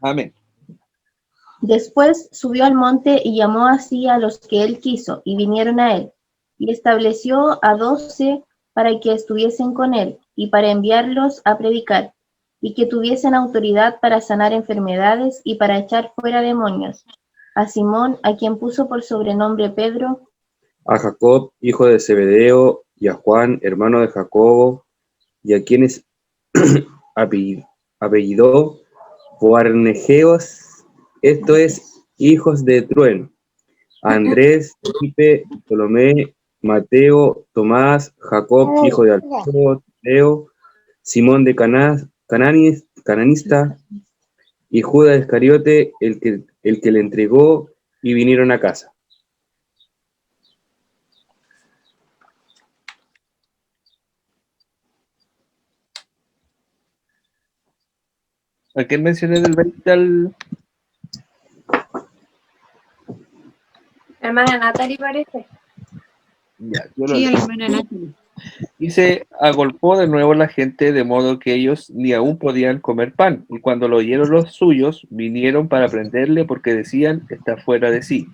Amén. Después subió al monte y llamó así a los que él quiso, y vinieron a él. Y estableció a 12 para que estuviesen con él, y para enviarlos a predicar, y que tuviesen autoridad para sanar enfermedades y para echar fuera demonios. A Simón, a quien puso por sobrenombre Pedro, A Jacob, hijo de Zebedeo, y a Juan, hermano de Jacobo, y a quienes apellidó Boanergeos, esto es, hijos de trueno, a Andrés, Felipe, Ptolomé, Mateo, Tomás, Jacob, hijo de Alfeo, Tadeo, Simón de Cananista, y Judas Iscariote, el que le entregó, y vinieron a casa. ¿A quién mencioné del 20 al...? Hermana Natalie parece. Ya, yo lo Sí, leo. a la hermana Natalie. Dice, agolpó de nuevo la gente de modo que ellos ni aún podían comer pan. Y cuando lo oyeron los suyos, vinieron para prenderle porque decían, está fuera de sí.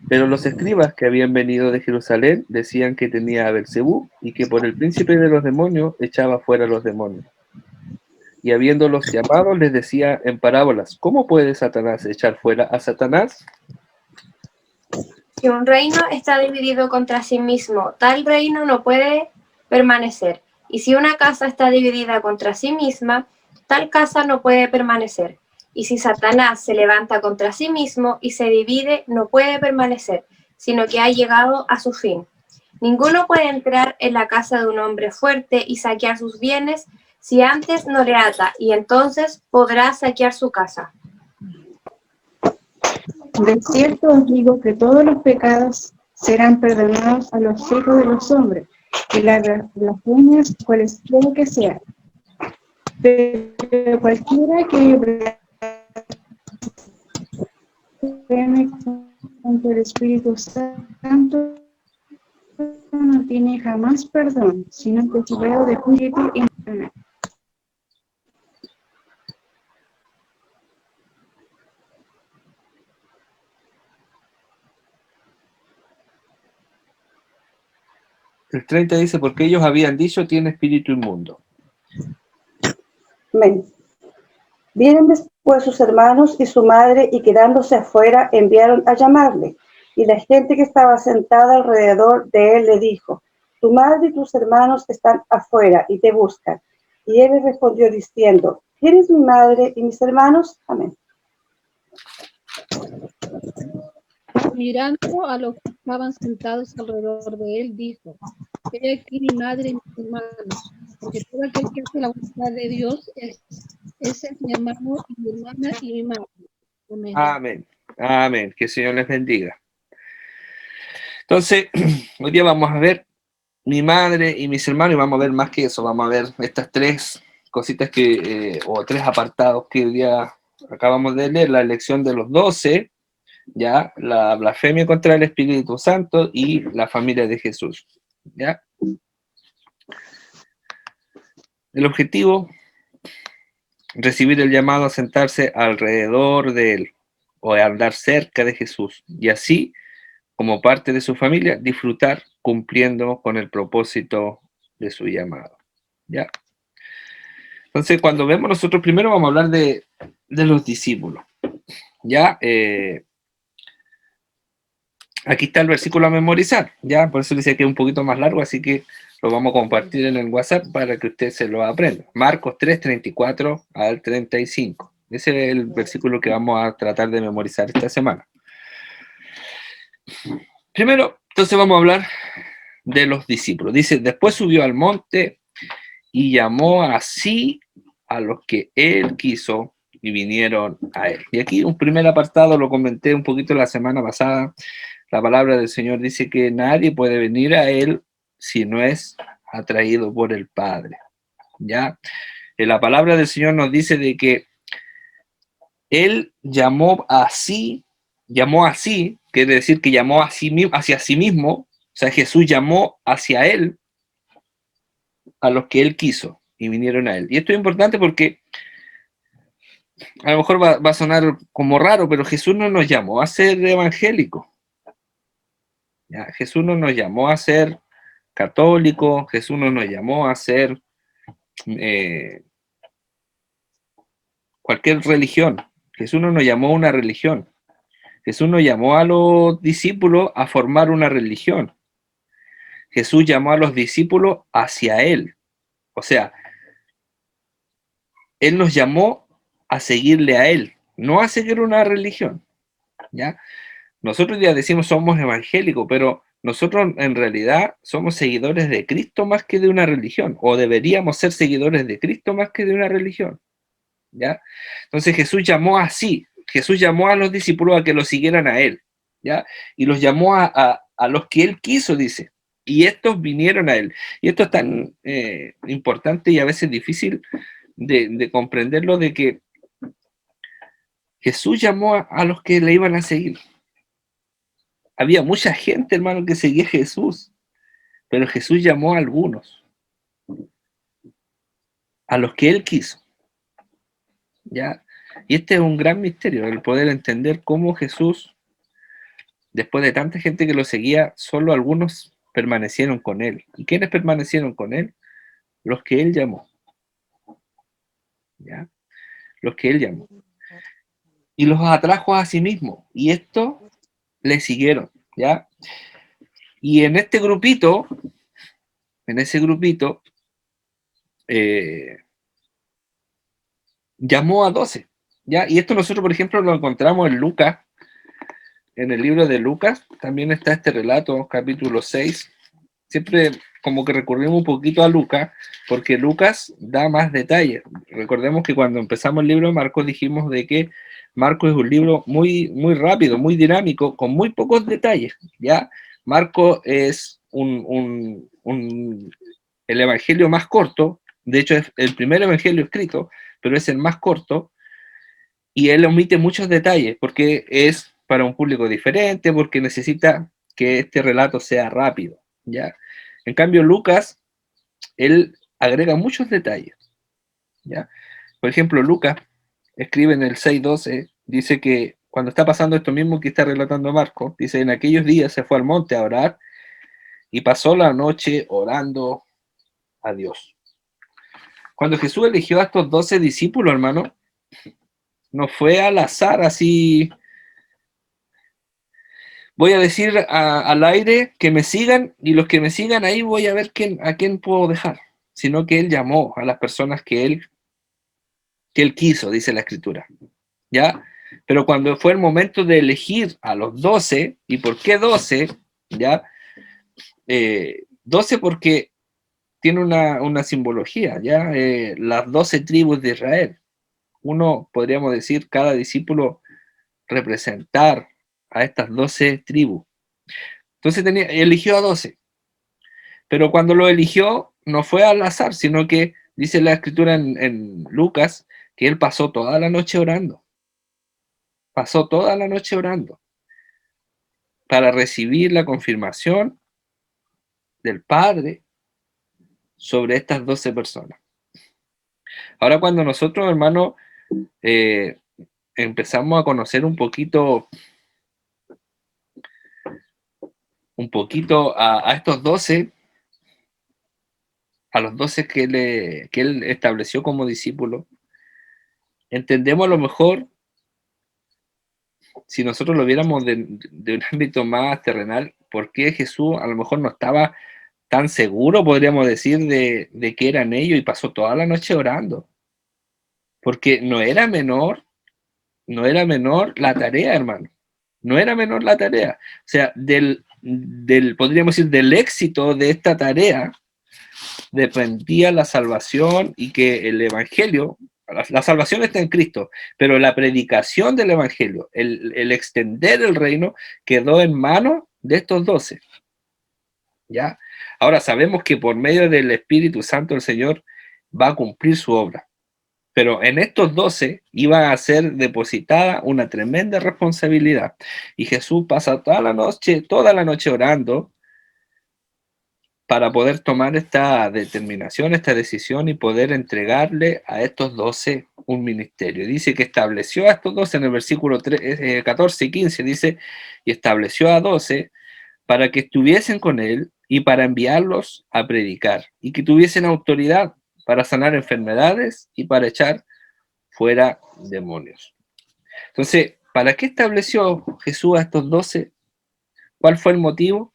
Pero los escribas que habían venido de Jerusalén decían que tenía a Belcebú y que por el príncipe de los demonios echaba fuera a los demonios. Y habiéndolos llamado, les decía en parábolas, ¿cómo puede Satanás echar fuera a Satanás? Si un reino está dividido contra sí mismo, tal reino no puede permanecer. Y si una casa está dividida contra sí misma, tal casa no puede permanecer. Y si Satanás se levanta contra sí mismo y se divide, no puede permanecer, sino que ha llegado a su fin. Ninguno puede entrar en la casa de un hombre fuerte y saquear sus bienes si antes no le ata, y entonces podrá saquear su casa. De cierto os digo que todos los pecados serán perdonados a los hijos de los hombres, y las blasfemias, cualesquiera que sean. Pero cualquiera que blasfeme contra el Espíritu Santo no tiene jamás perdón, sino que su grado de juicio infernal. El 30 dice, porque ellos habían dicho, tiene espíritu inmundo. Amén. Vienen después sus hermanos y su madre, y quedándose afuera, enviaron a llamarle. Y la gente que estaba sentada alrededor de él le dijo, tu madre y tus hermanos están afuera y te buscan. Y él les respondió diciendo, ¿quién es mi madre y mis hermanos? Amén. Mirando a los que estaban sentados alrededor de él, dijo, he aquí mi madre y mis hermanos, porque todo aquel que hace la voluntad de Dios ese es mi hermano y mi hermana y mi madre. Amén. Amén. Amén. Que el Señor les bendiga. Entonces, hoy día vamos a ver mi madre y mis hermanos, y vamos a ver más que eso, vamos a ver estas tres cositas o tres apartados que hoy día acabamos de leer, la elección de los 12, ya, la blasfemia contra el Espíritu Santo y la familia de Jesús, ya. El objetivo, recibir el llamado a sentarse alrededor de él, o a andar cerca de Jesús, y así, como parte de su familia, disfrutar cumpliendo con el propósito de su llamado, ¿ya? Entonces, cuando vemos nosotros, primero vamos a hablar de los discípulos, ¿ya? Aquí está el versículo a memorizar, ¿ya? Por eso decía que es un poquito más largo, así que lo vamos a compartir en el WhatsApp para que usted se lo aprenda. Marcos 3, 34 al 35. Ese es el versículo que vamos a tratar de memorizar esta semana. Primero, entonces vamos a hablar de los discípulos. Dice, después subió al monte y llamó así a los que él quiso y vinieron a él. Y aquí un primer apartado, lo comenté un poquito la semana pasada, la palabra del Señor dice que nadie puede venir a él si no es atraído por el Padre, ¿ya? La palabra del Señor nos dice de que él llamó así, quiere decir que llamó hacia sí mismo, o sea, Jesús llamó hacia él a los que él quiso y vinieron a él. Y esto es importante porque a lo mejor va a sonar como raro, pero Jesús no nos llamó a ser evangélicos. ¿Ya? Jesús no nos llamó a ser católicos, Jesús no nos llamó a ser cualquier religión. Jesús no nos llamó a una religión. Jesús no llamó a los discípulos a formar una religión. Jesús llamó a los discípulos hacia Él. O sea, Él nos llamó a seguirle a Él, no a seguir una religión. ¿Ya? Nosotros ya decimos somos evangélicos, pero nosotros en realidad somos seguidores de Cristo más que de una religión, o deberíamos ser seguidores de Cristo más que de una religión. ¿Ya? Entonces Jesús llamó así, Jesús llamó a los discípulos a que lo siguieran a Él, ¿ya? Y los llamó a los que Él quiso, dice, y estos vinieron a Él. Y esto es tan importante y a veces difícil de comprenderlo, de que Jesús llamó a los que le iban a seguir. Había mucha gente, hermano, que seguía a Jesús, pero Jesús llamó a algunos, a los que Él quiso, ¿ya? Y este es un gran misterio, el poder entender cómo Jesús, después de tanta gente que lo seguía, solo algunos permanecieron con Él. ¿Y quiénes permanecieron con Él? Los que Él llamó, ¿ya? Los que Él llamó. Y los atrajo a sí mismo, y estos le siguieron, ¿ya? Y en este grupito, en ese grupito, llamó a 12, ¿ya? Y esto nosotros, por ejemplo, lo encontramos en Lucas, en el libro de Lucas, también está este relato, capítulo 6. Siempre como que recurrimos un poquito a Lucas, porque Lucas da más detalles. Recordemos que cuando empezamos el libro de Marcos dijimos de que Marcos es un libro muy, muy rápido, muy dinámico, con muy pocos detalles, ¿ya? Marcos es el evangelio más corto, de hecho es el primer evangelio escrito, pero es el más corto, y él omite muchos detalles, porque es para un público diferente, porque necesita que este relato sea rápido, ¿ya? En cambio, Lucas, él agrega muchos detalles, ¿ya? Por ejemplo, Lucas escribe en el 6:12, dice que cuando está pasando esto mismo que está relatando Marco, dice, en aquellos días se fue al monte a orar y pasó la noche orando a Dios. Cuando Jesús eligió a estos 12 discípulos, hermano, no fue al azar, así, voy a decir al aire que me sigan, y los que me sigan ahí voy a ver a quién puedo dejar, sino que Él llamó a las personas que Él quiso, dice la Escritura, ¿ya? Pero cuando fue el momento de elegir a los 12, ¿y por qué 12? ¿Ya? 12 porque tiene una simbología, ¿ya? Las 12 tribus de Israel. Uno, podríamos decir, cada discípulo representar a estas 12 tribus. Entonces eligió a 12. Pero cuando lo eligió, no fue al azar, sino que dice la Escritura en Lucas que él pasó toda la noche orando. Pasó toda la noche orando para recibir la confirmación del Padre sobre estas 12 personas. Ahora, cuando nosotros, hermanos, empezamos a conocer un poquito a estos 12, a los 12 que él estableció como discípulos, entendemos a lo mejor, si nosotros lo viéramos de un ámbito más terrenal, por qué Jesús a lo mejor no estaba tan seguro, podríamos decir, de que eran ellos, y pasó toda la noche orando. Porque no era menor la tarea, hermano. No era menor la tarea. O sea, podríamos decir, del éxito de esta tarea dependía la salvación, y que el evangelio, la salvación está en Cristo, pero la predicación del evangelio, el extender el reino, quedó en manos de estos 12. ¿Ya? Ahora sabemos que por medio del Espíritu Santo el Señor va a cumplir su obra. Pero en estos 12 iba a ser depositada una tremenda responsabilidad. Y Jesús pasa toda la noche orando para poder tomar esta determinación, esta decisión y poder entregarle a estos 12 un ministerio. Dice que estableció a estos 12 en el versículo 14 y 15, dice, y estableció a 12 para que estuviesen con él y para enviarlos a predicar, y que tuviesen autoridad para sanar enfermedades y para echar fuera demonios. Entonces, ¿para qué estableció Jesús a estos 12? ¿Cuál fue el motivo?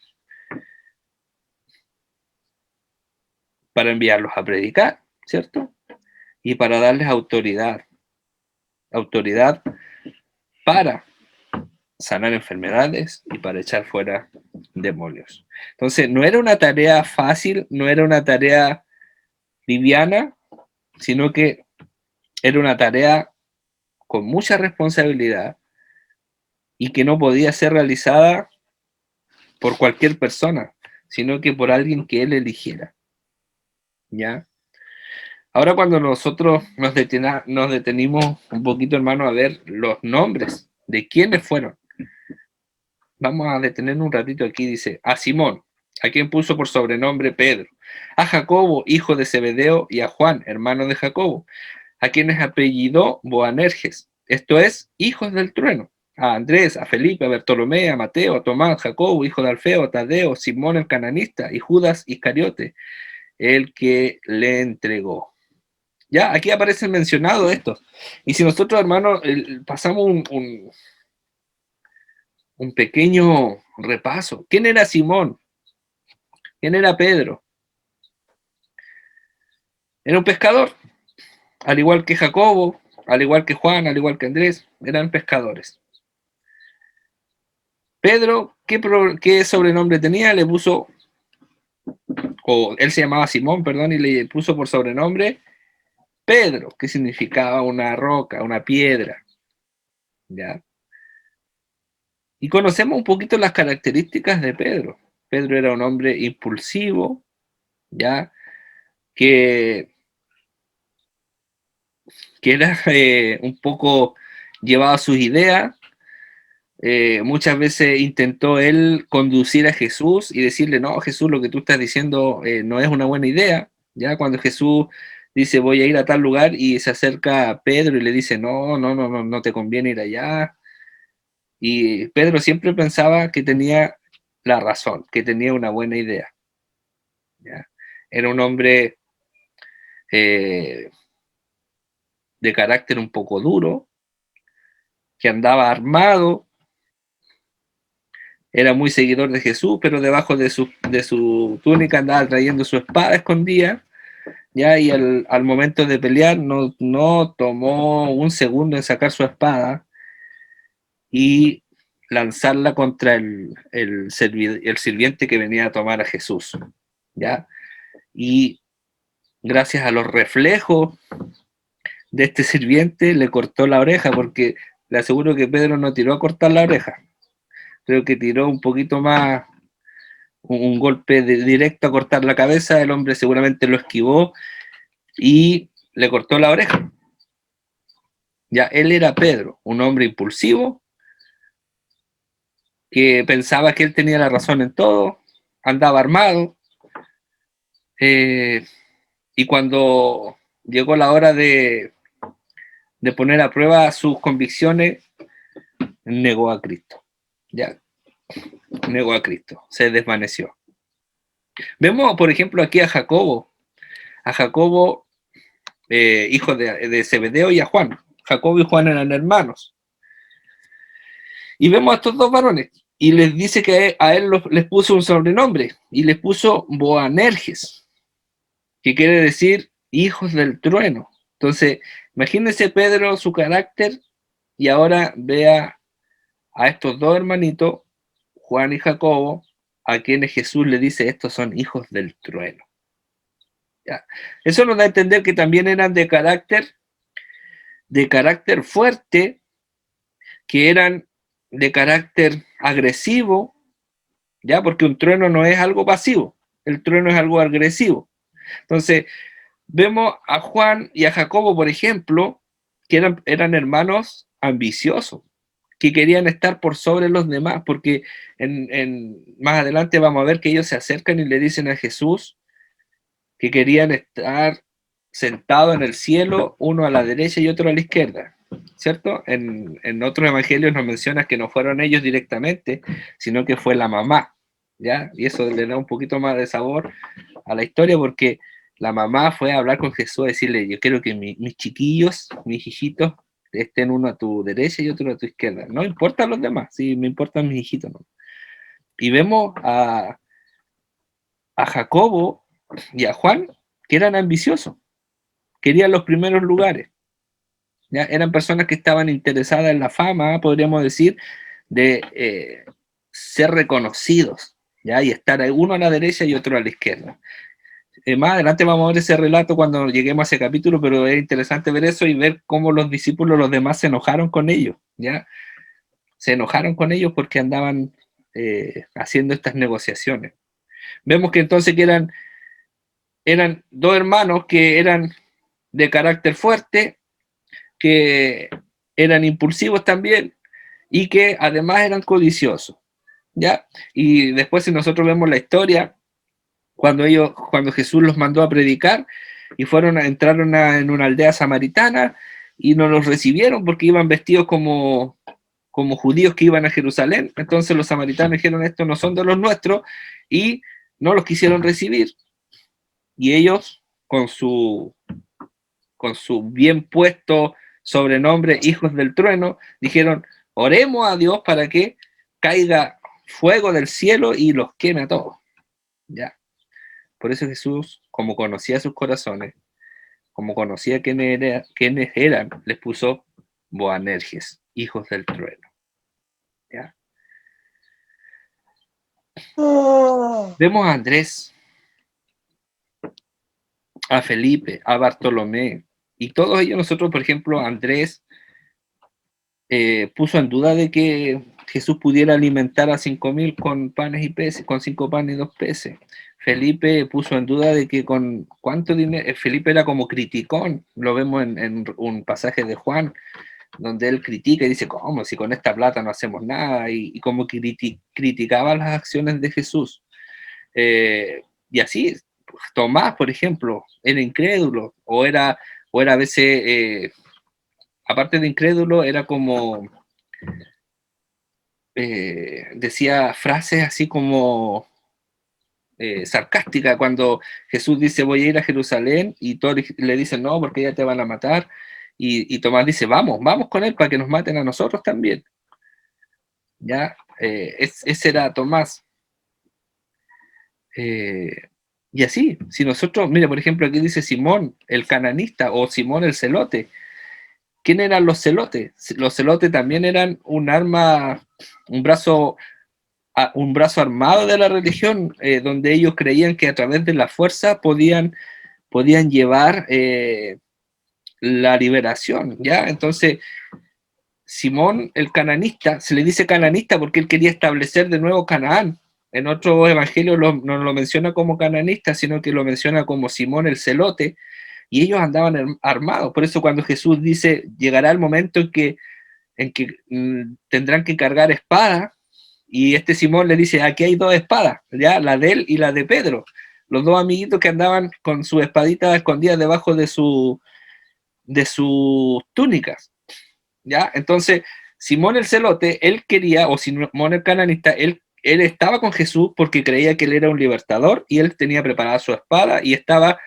Para enviarlos a predicar, ¿cierto? Y para darles autoridad para sanar enfermedades y para echar fuera demonios. Entonces, no era una tarea fácil, no era una tarea liviana, sino que era una tarea con mucha responsabilidad y que no podía ser realizada por cualquier persona, sino que por alguien que él eligiera. ¿Ya? Ahora cuando nosotros nos detenimos un poquito, hermano, a ver los nombres de quiénes fueron. Vamos a detener un ratito aquí, dice, a Simón, a quien puso por sobrenombre Pedro, a Jacobo, hijo de Zebedeo, y a Juan, hermano de Jacobo, a quienes apellidó Boanerges, esto es, hijos del trueno, a Andrés, a Felipe, a Bartolomé, a Mateo, a Tomás, Jacobo, hijo de Alfeo, a Tadeo, Simón el cananista, y Judas Iscariote, el que le entregó. Ya, aquí aparecen mencionados estos. Y si nosotros, hermanos, pasamos un pequeño repaso. ¿Quién era Simón? ¿Quién era Pedro? Era un pescador, al igual que Jacobo, al igual que Juan, al igual que Andrés, eran pescadores. Pedro, ¿qué sobrenombre tenía? Le puso, o él se llamaba Simón, perdón, y le puso por sobrenombre Pedro, que significaba una roca, una piedra. ¿Ya? Y conocemos un poquito las características de Pedro. Pedro era un hombre impulsivo, ¿ya? Que era un poco llevado a sus ideas. Muchas veces intentó él conducir a Jesús y decirle, no, Jesús, lo que tú estás diciendo no es una buena idea. ¿Ya? Cuando Jesús dice, voy a ir a tal lugar, y se acerca a Pedro y le dice, no te conviene ir allá. Y Pedro siempre pensaba que tenía la razón, que tenía una buena idea. ¿Ya? Era un hombre de carácter un poco duro, que andaba armado, era muy seguidor de Jesús, pero debajo de su túnica andaba trayendo su espada escondida, ¿ya? Y al momento de pelear no tomó un segundo en sacar su espada y lanzarla contra el sirviente que venía a tomar a Jesús, ¿ya? Y gracias a los reflejos de este sirviente le cortó la oreja, porque le aseguro que Pedro no tiró a cortar la oreja, creo que tiró un poquito más, un golpe directo a cortar la cabeza, el hombre seguramente lo esquivó y le cortó la oreja. Ya, él era Pedro, un hombre impulsivo, que pensaba que él tenía la razón en todo, andaba armado, y cuando llegó la hora de poner a prueba sus convicciones, negó a Cristo. Ya, negó a Cristo, se desvaneció. Vemos, por ejemplo, aquí a Jacobo, hijo de Zebedeo, y a Juan. Jacobo y Juan eran hermanos. Y vemos a estos dos varones, y les dice que a él les puso un sobrenombre, y les puso Boanerges, que quiere decir hijos del trueno. Entonces, imagínense Pedro, su carácter, y ahora vea a estos dos hermanitos, Juan y Jacobo, a quienes Jesús le dice, estos son hijos del trueno. ¿Ya? Eso nos da a entender que también eran de carácter fuerte, que eran de carácter agresivo, ¿ya? Porque un trueno no es algo pasivo, el trueno es algo agresivo. Entonces, vemos a Juan y a Jacobo, por ejemplo, que eran hermanos ambiciosos, que querían estar por sobre los demás, porque más adelante vamos a ver que ellos se acercan y le dicen a Jesús que querían estar sentados en el cielo, uno a la derecha y otro a la izquierda, ¿cierto? En otros evangelios nos menciona que no fueron ellos directamente, sino que fue la mamá, ¿ya? Y eso le da un poquito más de sabor a la historia, porque la mamá fue a hablar con Jesús, a decirle, yo quiero que mis chiquillos, mis hijitos, estén uno a tu derecha y otro a tu izquierda. No importa los demás, sí, me importan mis hijitos, ¿no? Y vemos a Jacobo y a Juan, que eran ambiciosos, querían los primeros lugares. ¿Ya? Eran personas que estaban interesadas en la fama, podríamos decir, de ser reconocidos, ¿ya? Y estar uno a la derecha y otro a la izquierda. Más adelante vamos a ver ese relato cuando lleguemos a ese capítulo, pero es interesante ver eso y ver cómo los discípulos, los demás, se enojaron con ellos, ¿ya? Se enojaron con ellos porque andaban haciendo estas negociaciones. Vemos que entonces que eran dos hermanos que eran de carácter fuerte, que eran impulsivos también y que además eran codiciosos, ¿ya? Y después, si nosotros vemos la historia, cuando Jesús los mandó a predicar y entraron en una aldea samaritana y no los recibieron porque iban vestidos como judíos que iban a Jerusalén. Entonces los samaritanos dijeron, estos no son de los nuestros, y no los quisieron recibir. Y ellos, con su bien puesto sobrenombre, hijos del trueno, dijeron, oremos a Dios para que caiga fuego del cielo y los queme a todos. ¿Ya? Por eso Jesús, como conocía sus corazones, como conocía quiénes eran, les puso Boanerges, hijos del trueno. ¿Ya? Vemos a Andrés, a Felipe, a Bartolomé, y todos ellos, nosotros, por ejemplo, Andrés puso en duda de que Jesús pudiera alimentar a 5.000 con panes y peces, con 5 panes y 2 peces. Felipe puso en duda de que con cuánto dinero. Felipe era como criticón, lo vemos en un pasaje de Juan, donde él critica y dice, ¿cómo? Si con esta plata no hacemos nada, y como criticaba las acciones de Jesús. Y así, Tomás, por ejemplo, era incrédulo, o era a veces, aparte de incrédulo, era como, decía frases así como sarcástica, cuando Jesús dice voy a ir a Jerusalén, y todos le dicen no, porque ya te van a matar, y Tomás dice vamos con él para que nos maten a nosotros también. ¿Ya? Ese era Tomás. Y así, si nosotros, mira, por ejemplo, aquí dice Simón el cananista o Simón el celote. ¿Quién eran los celotes? Los celotes también eran un arma, un brazo armado de la religión, donde ellos creían que a través de la fuerza podían llevar la liberación, ¿ya? Entonces, Simón el cananista, se le dice cananista porque él quería establecer de nuevo Canaán. En otro evangelio no lo menciona como cananista, sino que lo menciona como Simón el celote, y ellos andaban armados. Por eso cuando Jesús dice, llegará el momento en que tendrán que cargar espada, y este Simón le dice, aquí hay 2 espadas, ¿ya? La de él y la de Pedro, los 2 amiguitos que andaban con su espadita escondida debajo de sus túnicas, ¿ya? Entonces, Simón el celote, él quería, o Simón el cananista, él estaba con Jesús porque creía que él era un libertador, y él tenía preparada su espada y estaba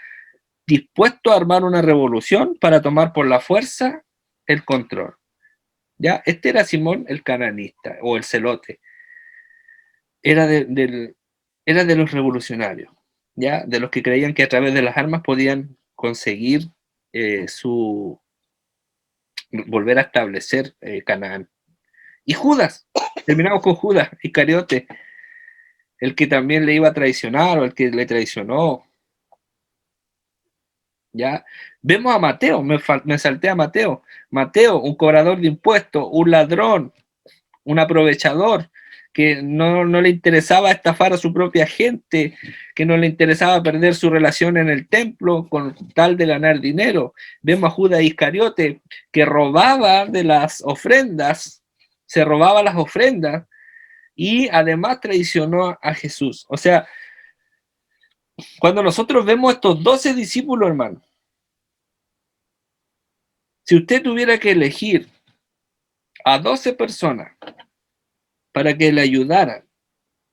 dispuesto a armar una revolución para tomar por la fuerza el control. ¿Ya? Este era Simón el cananista o el celote. Era de los revolucionarios, ¿ya? De los que creían que a través de las armas podían conseguir volver a establecer Canaán. Y Judas, terminamos con Judas Iscariote, el que también le iba a traicionar, o el que le traicionó. ¿Ya? Vemos a Mateo, me salté a Mateo. Mateo, un cobrador de impuestos, un ladrón, un aprovechador, que no le interesaba estafar a su propia gente, que no le interesaba perder su relación en el templo con tal de ganar dinero. Vemos a Judas Iscariote, que robaba de las ofrendas se robaba las ofrendas y además traicionó a Jesús. O sea, cuando nosotros vemos estos 12 discípulos, hermano, si usted tuviera que elegir a 12 personas para que le ayudaran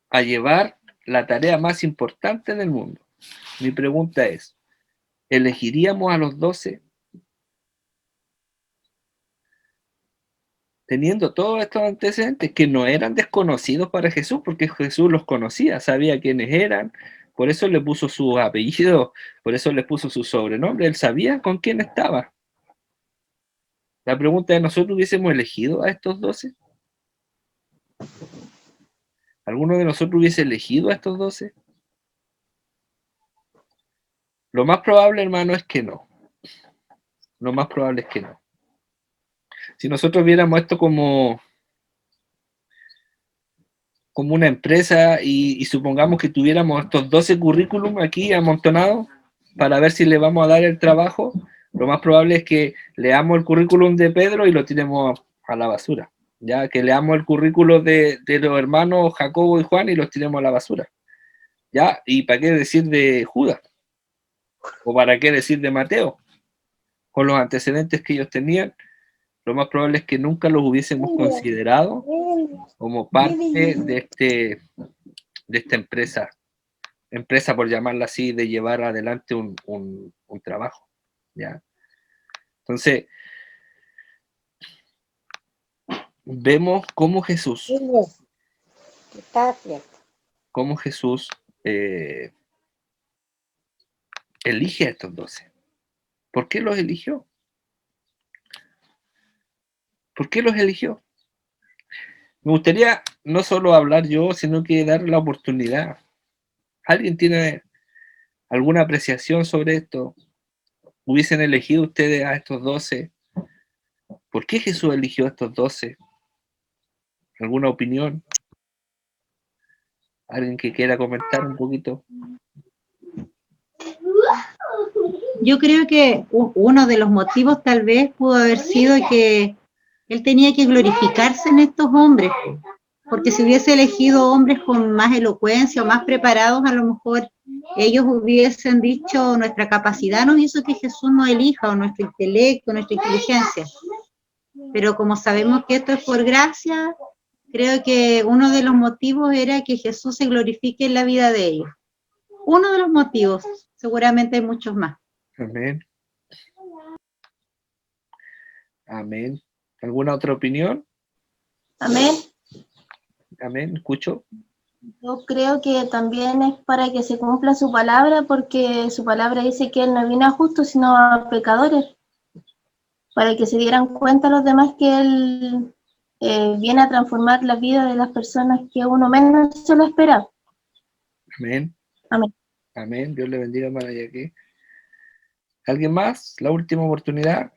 a llevar la tarea más importante del mundo, mi pregunta es, ¿elegiríamos a los 12? Teniendo todos estos antecedentes que no eran desconocidos para Jesús, porque Jesús los conocía, sabía quiénes eran, por eso le puso su apellido, por eso le puso su sobrenombre, él sabía con quién estaba. La pregunta es, ¿nosotros hubiésemos elegido a estos 12? ¿Alguno de nosotros hubiese elegido a estos 12? Lo más probable, hermano, es que no. Lo más probable es que no. Si nosotros viéramos esto como una empresa y supongamos que tuviéramos estos 12 currículum aquí amontonados para ver si le vamos a dar el trabajo, lo más probable es que leamos el currículum de Pedro y lo tiremos a la basura. Ya que leamos el currículum de los hermanos Jacobo y Juan y los tiremos a la basura. ¿Ya? ¿Y para qué decir de Judas? ¿O para qué decir de Mateo? Con los antecedentes que ellos tenían, lo más probable es que nunca los hubiésemos considerado como parte de esta empresa por llamarla así, de llevar adelante un trabajo. ¿Ya? Entonces, vemos cómo Jesús elige a estos 12. ¿Por qué los eligió? ¿Por qué los eligió? Me gustaría no solo hablar yo, sino que dar la oportunidad. ¿Alguien tiene alguna apreciación sobre esto? ¿Hubiesen elegido ustedes a estos 12? ¿Por qué Jesús eligió a estos 12? ¿Alguna opinión? ¿Alguien que quiera comentar un poquito? Yo creo que uno de los motivos tal vez pudo haber sido que él tenía que glorificarse en estos hombres, porque si hubiese elegido hombres con más elocuencia o más preparados, a lo mejor ellos hubiesen dicho nuestra capacidad nos hizo que Jesús nos elija, o nuestro intelecto, nuestra inteligencia. Pero como sabemos que esto es por gracia, creo que uno de los motivos era que Jesús se glorifique en la vida de ellos. Uno de los motivos, seguramente hay muchos más. Amén. Amén. ¿Alguna otra opinión? Amén. Amén, escucho. Yo creo que también es para que se cumpla su palabra, porque su palabra dice que Él no vino a justos, sino a pecadores, para que se dieran cuenta los demás que Él viene a transformar la vida de las personas que uno menos se lo espera. Amén. Amén. Amén. Dios le bendiga, hermana Yaque. ¿Alguien más? La última oportunidad.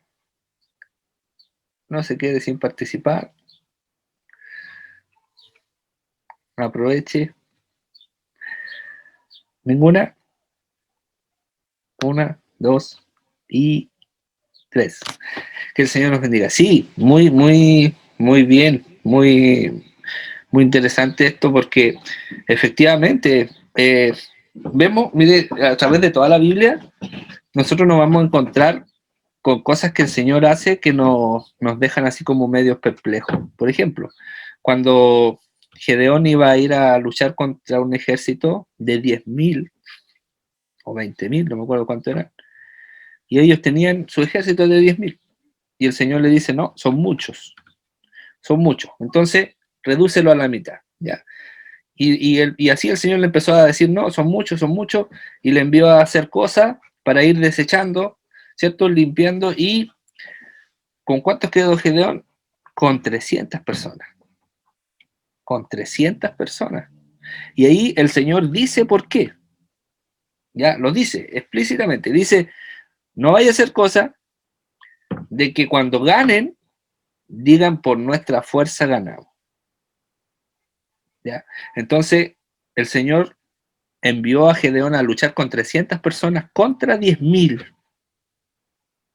No se quede sin participar. Aproveche. ¿Ninguna? 1, 2 y 3. Que el Señor nos bendiga. Sí, muy bien, muy interesante esto, porque efectivamente vemos, mire, a través de toda la Biblia, nosotros nos vamos a encontrar con cosas que el Señor hace que nos dejan así como medios perplejos. Por ejemplo, cuando Gedeón iba a ir a luchar contra un ejército de 10.000 o 20.000, no me acuerdo cuánto eran, y ellos tenían su ejército de 10.000, y el Señor le dice, no, son muchos, entonces redúcelo a la mitad, ¿ya? Y así el Señor le empezó a decir, no, son muchos, y le envió a hacer cosas para ir desechando, ¿cierto? Limpiando, y ¿con cuántos quedó Gedeón? Con 300 personas. Con 300 personas. Y ahí el Señor dice por qué. Ya, lo dice explícitamente. Dice, no vaya a ser cosa de que cuando ganen, digan por nuestra fuerza ganamos. ¿Ya? Entonces, el Señor envió a Gedeón a luchar con 300 personas contra 10.000.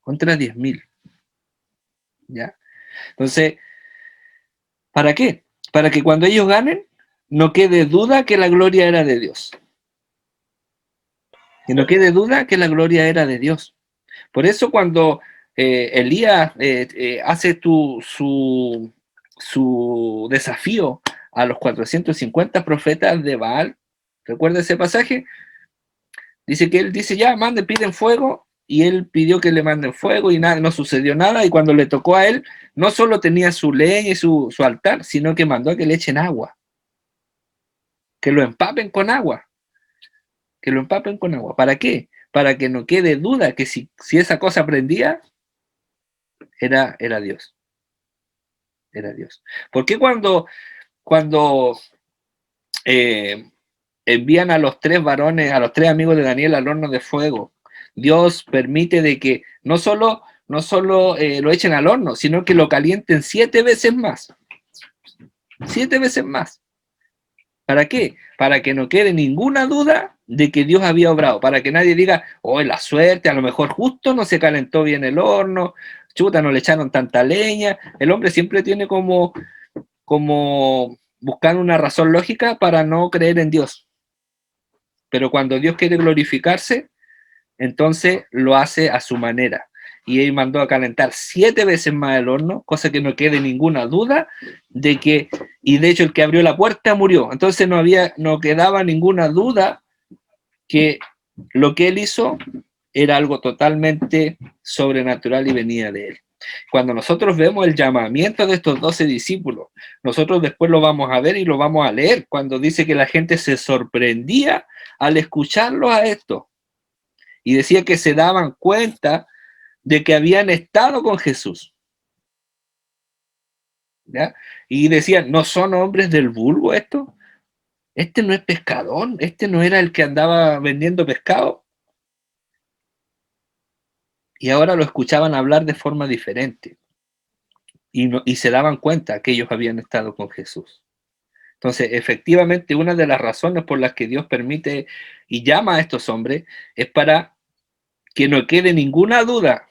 Contra 10.000. ¿Ya? Entonces, ¿Para qué? Para que cuando ellos ganen, no quede duda que la gloria era de Dios. Que no quede duda que la gloria era de Dios. Por eso cuando Elías hace su desafío a los 450 profetas de Baal, ¿recuerda ese pasaje? Dice que él dice, ya, manden, piden fuego, y él pidió que le manden fuego y nada, no sucedió nada, y cuando le tocó a él, no solo tenía su leña y su altar, sino que mandó a que le echen agua, que lo empapen con agua, que lo empapen con agua. ¿Para qué? Para que no quede duda que si esa cosa prendía, era Dios. Era Dios. ¿Por qué cuando envían a los 3 varones, a los 3 amigos de Daniel al horno de fuego, Dios permite de que no solo lo echen al horno, sino que lo calienten 7 veces más? 7 veces más. ¿Para qué? Para que no quede ninguna duda de que Dios había obrado, para que nadie diga, oh, la suerte, a lo mejor justo no se calentó bien el horno, chuta, no le echaron tanta leña. El hombre siempre tiene como buscar una razón lógica para no creer en Dios. Pero cuando Dios quiere glorificarse, entonces lo hace a su manera. Y él mandó a calentar 7 veces más el horno, cosa que no quede ninguna duda de que, y de hecho el que abrió la puerta murió. Entonces no quedaba ninguna duda que lo que él hizo era algo totalmente sobrenatural y venía de él. Cuando nosotros vemos el llamamiento de estos 12 discípulos, nosotros después lo vamos a ver y lo vamos a leer, cuando dice que la gente se sorprendía al escucharlos a esto. Y decía que se daban cuenta de que habían estado con Jesús. ¿Ya? Y decían, ¿no son hombres del vulgo estos? Este no es pescador, este no era el que andaba vendiendo pescado. Y ahora lo escuchaban hablar de forma diferente. Y se daban cuenta que ellos habían estado con Jesús. Entonces, efectivamente, una de las razones por las que Dios permite y llama a estos hombres es para que no quede ninguna duda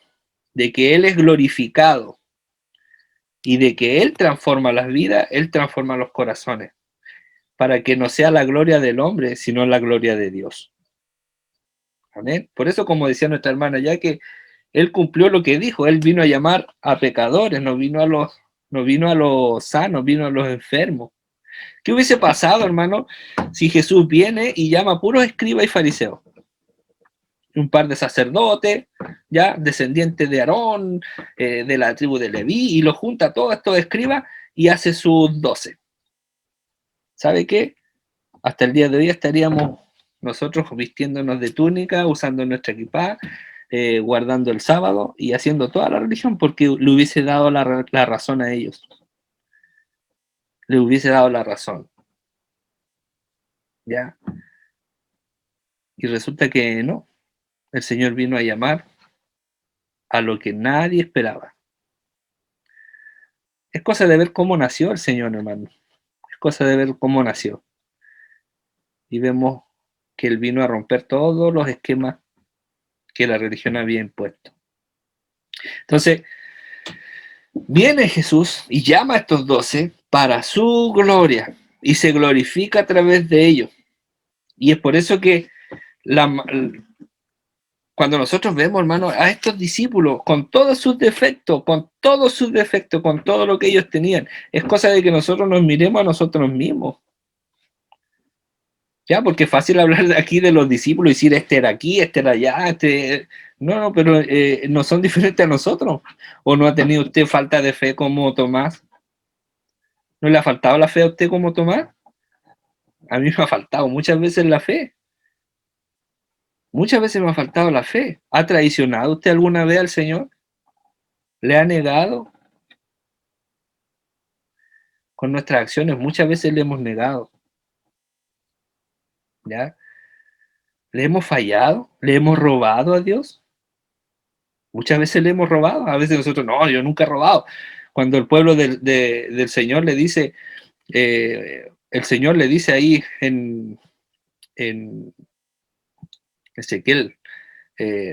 de que Él es glorificado y de que Él transforma las vidas, Él transforma los corazones, para que no sea la gloria del hombre, sino la gloria de Dios. Amén. Por eso, como decía nuestra hermana, ya que Él cumplió lo que dijo, Él vino a llamar a pecadores, no vino a los sanos, vino a los enfermos. ¿Qué hubiese pasado, hermano, si Jesús viene y llama a puros escribas y fariseos? Un par de sacerdotes, ya, descendientes de Aarón, de la tribu de Leví, y los junta a todos estos escribas y hace sus 12. ¿Sabe qué? Hasta el día de hoy estaríamos nosotros vistiéndonos de túnica, usando nuestra equipa, guardando el sábado y haciendo toda la religión, porque le hubiese dado la razón a ellos. Le hubiese dado la razón. ¿Ya? Y resulta que no. El Señor vino a llamar a lo que nadie esperaba. Es cosa de ver cómo nació el Señor, hermano. Es cosa de ver cómo nació. Y vemos que Él vino a romper todos los esquemas que la religión había impuesto. Entonces, viene Jesús y llama a estos 12 para su gloria y se glorifica a través de ellos. Y es por eso que cuando nosotros vemos, hermano, a estos discípulos con todos sus defectos, con todo lo que ellos tenían, es cosa de que nosotros nos miremos a nosotros mismos. Ya, porque es fácil hablar aquí de los discípulos y decir, este era aquí, este era allá, No, pero no son diferentes a nosotros. ¿O no ha tenido usted falta de fe como Tomás? ¿No le ha faltado la fe a usted como Tomás? A mí me ha faltado muchas veces la fe. Muchas veces me ha faltado la fe. ¿Ha traicionado usted alguna vez al Señor? ¿Le ha negado? Con nuestras acciones muchas veces le hemos negado. ¿Ya? ¿Le hemos fallado? ¿Le hemos robado a Dios? Muchas veces le hemos robado. A veces nosotros, no, yo nunca he robado. Cuando el pueblo del Señor le dice, el Señor le dice ahí en Ezequiel,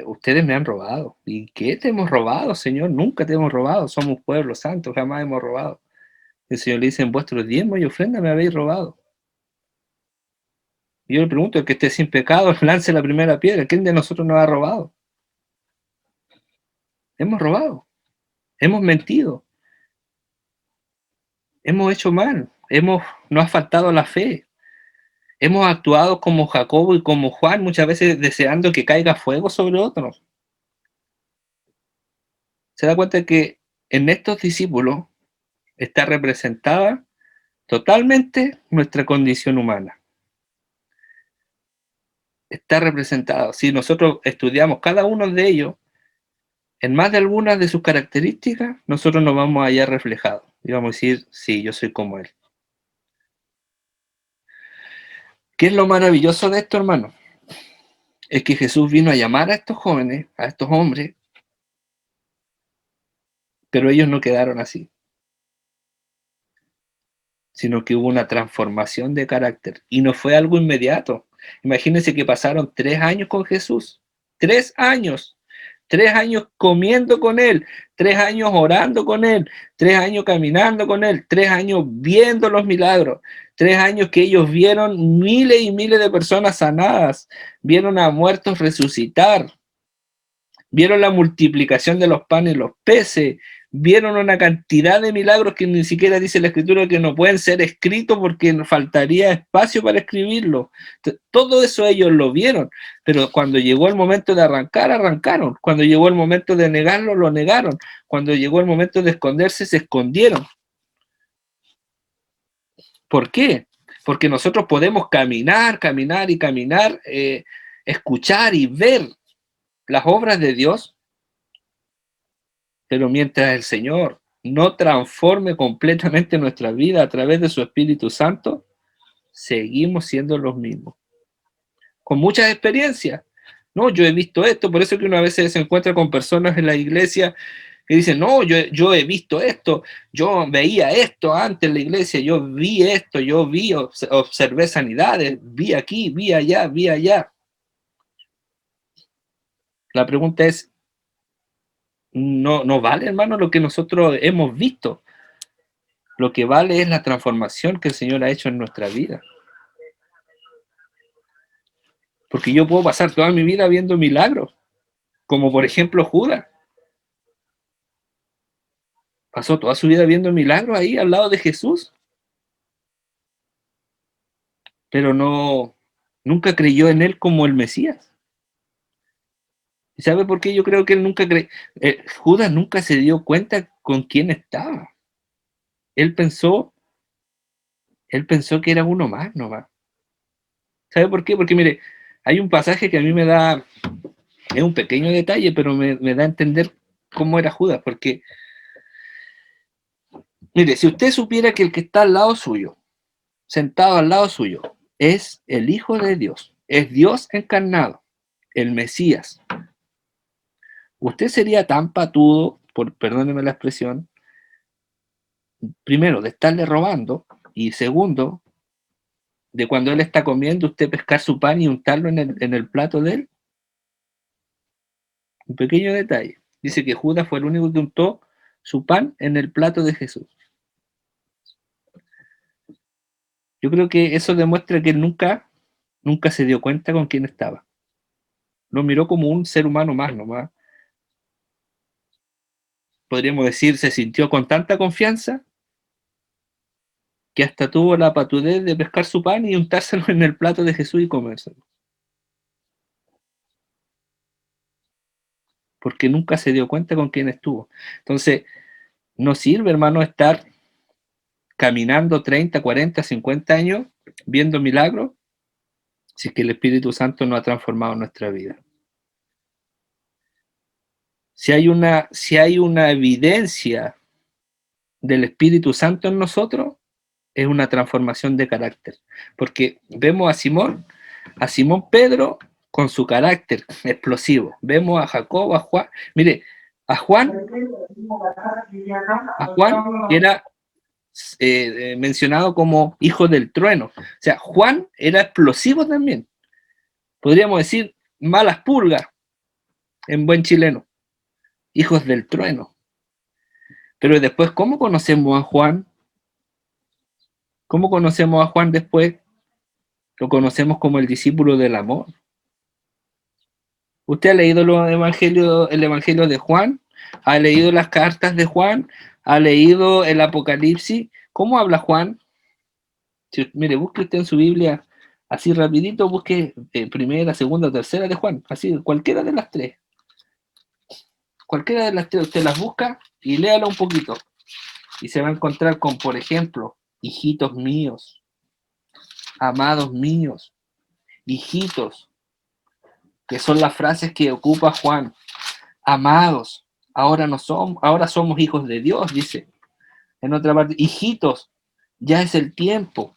ustedes me han robado. ¿Y qué te hemos robado, Señor? Nunca te hemos robado. Somos pueblo santo, jamás hemos robado. El Señor le dice, en vuestros diezmos y ofrendas me habéis robado. Y yo le pregunto, el que esté sin pecado, lance la primera piedra. ¿Quién de nosotros nos ha robado? Hemos robado, hemos mentido, hemos hecho mal, nos ha faltado la fe. Hemos actuado como Jacobo y como Juan, muchas veces deseando que caiga fuego sobre otros. Se da cuenta que en estos discípulos está representada totalmente nuestra condición humana. Está representado. Si nosotros estudiamos cada uno de ellos, en más de algunas de sus características, nosotros nos vamos a hallar reflejados. Y vamos a decir, sí, yo soy como él. ¿Qué es lo maravilloso de esto, hermano? Es que Jesús vino a llamar a estos jóvenes, a estos hombres, pero ellos no quedaron así, sino que hubo una transformación de carácter, y no fue algo inmediato. Imagínense que pasaron 3 años con Jesús, 3 años, 3 años comiendo con Él, 3 años orando con Él, 3 años caminando con Él, 3 años viendo los milagros, 3 años que ellos vieron miles y miles de personas sanadas, vieron a muertos resucitar, vieron la multiplicación de los panes y los peces, vieron una cantidad de milagros que ni siquiera dice la Escritura que no pueden ser escritos porque faltaría espacio para escribirlo. Todo eso ellos lo vieron, pero cuando llegó el momento de arrancar, arrancaron. Cuando llegó el momento de negarlo, lo negaron. Cuando llegó el momento de esconderse, se escondieron. ¿Por qué? Porque nosotros podemos caminar, escuchar y ver las obras de Dios, pero mientras el Señor no transforme completamente nuestra vida a través de su Espíritu Santo, seguimos siendo los mismos. Con muchas experiencias. No, yo he visto esto, por eso que una vez se encuentra con personas en la iglesia que dicen, no, yo he visto esto, yo veía esto antes en la iglesia, yo vi esto, observé sanidades, vi aquí, vi allá, vi allá. La pregunta es, no vale, hermano, lo que nosotros hemos visto. Lo que vale es la transformación que el Señor ha hecho en nuestra vida. Porque yo puedo pasar toda mi vida viendo milagros, como por ejemplo Judas. Pasó toda su vida viendo milagros ahí al lado de Jesús. Pero nunca creyó en él como el Mesías. ¿Y sabe por qué yo creo que él nunca creyó? Judas nunca se dio cuenta con quién estaba. Él pensó que era uno más nomás. ¿Sabe por qué? Porque mire, hay un pasaje que a mí es un pequeño detalle, pero me da a entender cómo era Judas, porque, mire, si usted supiera que el que está al lado suyo, sentado al lado suyo, es el Hijo de Dios, es Dios encarnado, el Mesías, usted sería tan patudo, perdóneme la expresión, primero, de estarle robando, y segundo, de cuando él está comiendo, usted pescar su pan y untarlo en el plato de él. Un pequeño detalle. Dice que Judas fue el único que untó su pan en el plato de Jesús. Yo creo que eso demuestra que él nunca se dio cuenta con quién estaba. Lo miró como un ser humano más nomás. Podríamos decir, se sintió con tanta confianza que hasta tuvo la patudez de pescar su pan y untárselo en el plato de Jesús y comérselo. Porque nunca se dio cuenta con quién estuvo. Entonces, no sirve, hermano, estar caminando 30, 40, 50 años viendo milagros si es que el Espíritu Santo no ha transformado nuestra vida. Si hay una evidencia del Espíritu Santo en nosotros, es una transformación de carácter. Porque vemos a Simón Pedro con su carácter explosivo. Vemos a Jacobo, a Juan. Mire, a Juan era mencionado como hijo del trueno. O sea, Juan era explosivo también. Podríamos decir malas pulgas en buen chileno. Hijos del trueno. Pero después, ¿cómo conocemos a Juan? ¿Cómo conocemos a Juan después? Lo conocemos como el discípulo del amor. ¿Usted ha leído el Evangelio de Juan? ¿Ha leído las cartas de Juan? ¿Ha leído el Apocalipsis? ¿Cómo habla Juan? Mire, busque usted en su Biblia, así rapidito, busque primera, segunda, tercera de Juan, así, cualquiera de las tres. Cualquiera de las tres, usted las busca y léala un poquito. Y se va a encontrar con, por ejemplo, hijitos míos, amados míos, hijitos, que son las frases que ocupa Juan. Amados, ahora somos hijos de Dios, dice. En otra parte, hijitos, ya es el tiempo.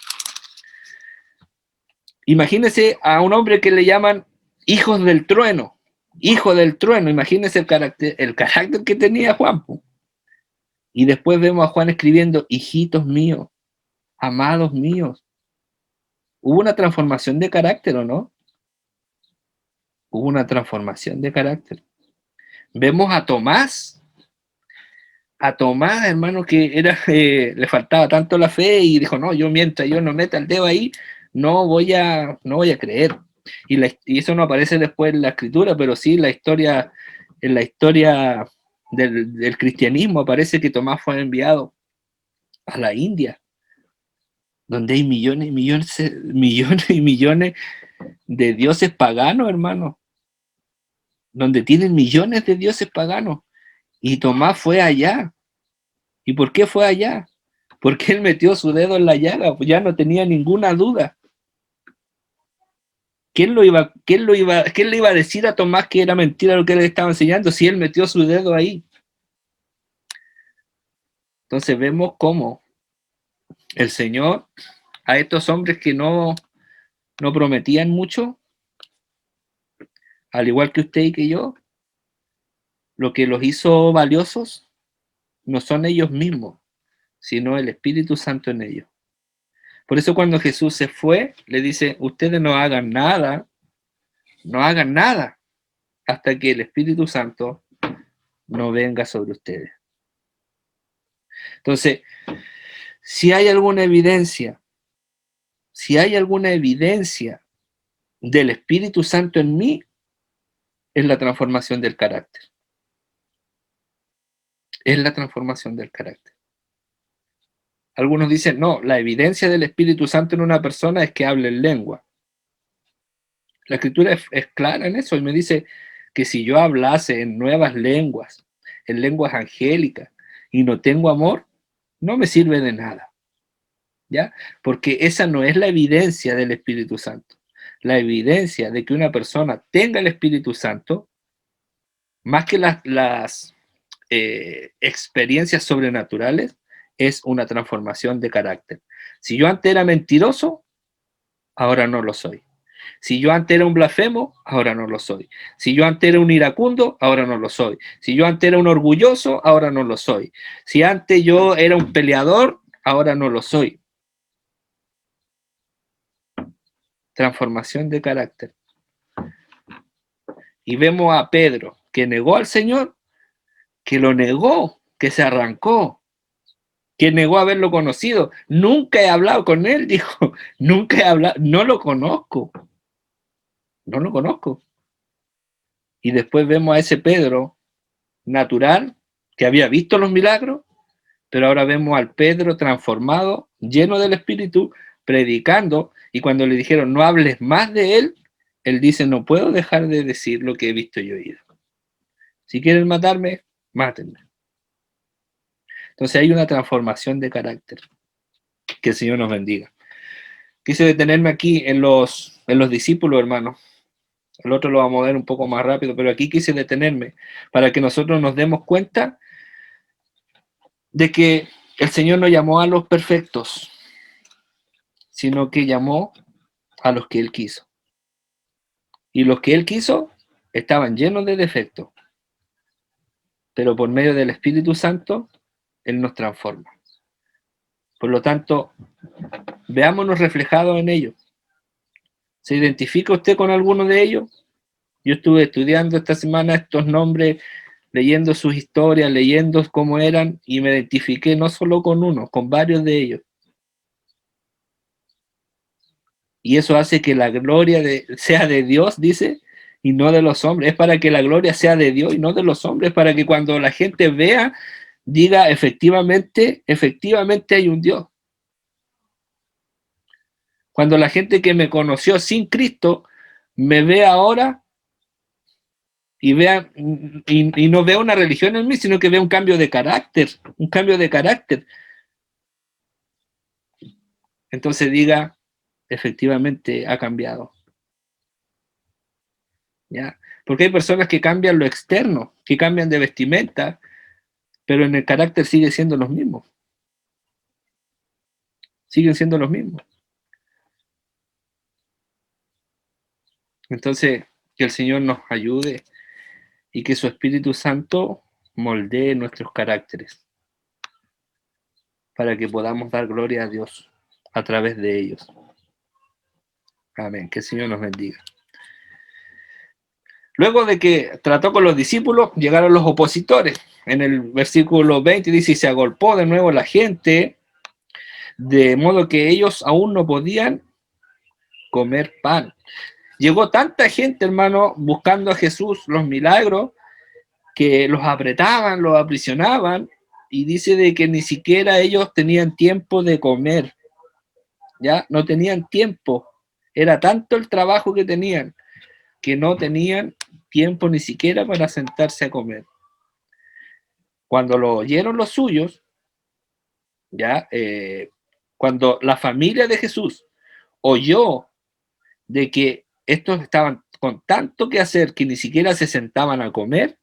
Imagínese a un hombre que le llaman hijos del trueno, hijo del trueno. Imagínese el carácter que tenía Juan. Y después vemos a Juan escribiendo, hijitos míos, amados míos. ¿Hubo una transformación de carácter o no? Hubo una transformación de carácter. Vemos a Tomás, hermano, que le faltaba tanto la fe y dijo, no, yo mientras yo no meta el dedo ahí, no voy a creer. Y eso no aparece después en la escritura, pero sí en la historia del cristianismo aparece que Tomás fue enviado a la India, donde hay millones y millones de dioses paganos, hermano, donde tienen millones de dioses paganos. Y Tomás fue allá. ¿Y por qué fue allá? Porque él metió su dedo en la llaga, pues ya no tenía ninguna duda. ¿Quién le iba a decir a Tomás que era mentira lo que él le estaba enseñando si él metió su dedo ahí? Entonces vemos cómo el Señor a estos hombres que no prometían mucho, al igual que usted y que yo, lo que los hizo valiosos no son ellos mismos, sino el Espíritu Santo en ellos. Por eso cuando Jesús se fue, le dice, ustedes no hagan nada hasta que el Espíritu Santo no venga sobre ustedes. Entonces, si hay alguna evidencia del Espíritu Santo en mí, es la transformación del carácter. Es la transformación del carácter. Algunos dicen, no, la evidencia del Espíritu Santo en una persona es que hable en lengua. La Escritura es clara en eso y me dice que si yo hablase en nuevas lenguas, en lenguas angélicas, y no tengo amor, no me sirve de nada. ¿Ya? Porque esa no es la evidencia del Espíritu Santo. La evidencia de que una persona tenga el Espíritu Santo, más que las experiencias sobrenaturales, es una transformación de carácter. Si yo antes era mentiroso, ahora no lo soy. Si yo antes era un blasfemo, ahora no lo soy. Si yo antes era un iracundo, ahora no lo soy. Si yo antes era un orgulloso, ahora no lo soy. Si antes yo era un peleador, ahora no lo soy. Transformación de carácter. Y vemos a Pedro, que negó al Señor, que lo negó, que se arrancó, que negó haberlo conocido. Nunca he hablado con él, dijo. Nunca he hablado, no lo conozco. No lo conozco. Y después vemos a ese Pedro natural, que había visto los milagros, pero ahora vemos al Pedro transformado, lleno del Espíritu, predicando, y cuando le dijeron no hables más de él, él dice, no puedo dejar de decir lo que he visto y oído. Si quieren matarme, mátenme. Entonces hay una transformación de carácter. Que el Señor nos bendiga. Quise detenerme aquí en los discípulos, hermanos. El otro lo vamos a ver un poco más rápido, pero aquí quise detenerme para que nosotros nos demos cuenta de que el Señor no llamó a los perfectos, sino que llamó a los que Él quiso. Y los que Él quiso estaban llenos de defectos, pero por medio del Espíritu Santo, Él nos transforma. Por lo tanto, veámonos reflejados en ellos. ¿Se identifica usted con alguno de ellos? Yo estuve estudiando esta semana estos nombres, leyendo sus historias, leyendo cómo eran, y me identifiqué no solo con uno, con varios de ellos. Y eso hace que la gloria sea de Dios, dice, y no de los hombres. Es para que la gloria sea de Dios y no de los hombres, para que cuando la gente vea, diga efectivamente hay un Dios. Cuando la gente que me conoció sin Cristo me ve ahora y vea y no vea una religión en mí, sino que vea un cambio de carácter, Entonces diga, efectivamente ha cambiado. ¿Ya? Porque hay personas que cambian lo externo, que cambian de vestimenta, pero en el carácter sigue siendo los mismos. Siguen siendo los mismos. Entonces, que el Señor nos ayude y que su Espíritu Santo moldee nuestros caracteres para que podamos dar gloria a Dios a través de ellos. Amén. Que el Señor nos bendiga. Luego de que trató con los discípulos, llegaron los opositores. En el versículo 20 dice, y se agolpó de nuevo la gente, de modo que ellos aún no podían comer pan. Llegó tanta gente, hermano, buscando a Jesús, los milagros, que los apretaban, los aprisionaban, y dice de que ni siquiera ellos tenían tiempo de comer. ¿Ya? No tenían tiempo. Era tanto el trabajo que tenían, que no tenían tiempo ni siquiera para sentarse a comer. Cuando lo oyeron los suyos, ¿ya? Cuando la familia de Jesús oyó de que estos estaban con tanto que hacer que ni siquiera se sentaban a comer,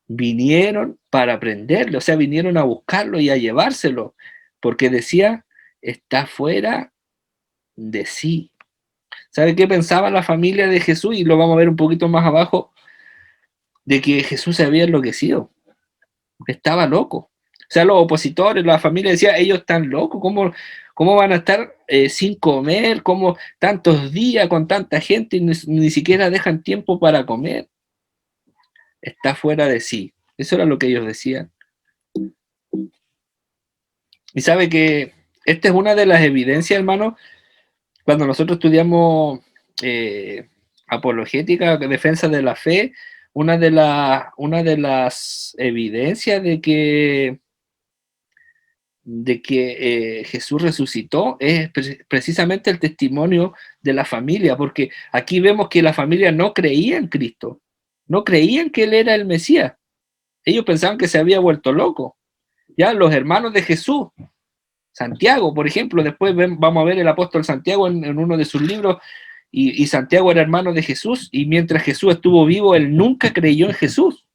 vinieron para prenderlo, o sea, vinieron a buscarlo y a llevárselo, porque decía, está fuera de sí. ¿Sabe qué pensaba la familia de Jesús? Y lo vamos a ver un poquito más abajo, de que Jesús se había enloquecido, estaba loco. O sea, los opositores, la familia decía, ellos están locos, ¿cómo van a estar sin comer? ¿Cómo tantos días con tanta gente y ni siquiera dejan tiempo para comer? Está fuera de sí. Eso era lo que ellos decían. Y sabe que esta es una de las evidencias, hermano, cuando nosotros estudiamos apologética, defensa de la fe, una de las evidencias de que Jesús resucitó es precisamente el testimonio de la familia, porque aquí vemos que la familia no creía en Cristo, no creían que Él era el Mesías. Ellos pensaban que se había vuelto loco. Ya los hermanos de Jesús, Santiago, por ejemplo, después vamos a ver el apóstol Santiago en uno de sus libros, y Santiago era hermano de Jesús, y mientras Jesús estuvo vivo, él nunca creyó en Jesús.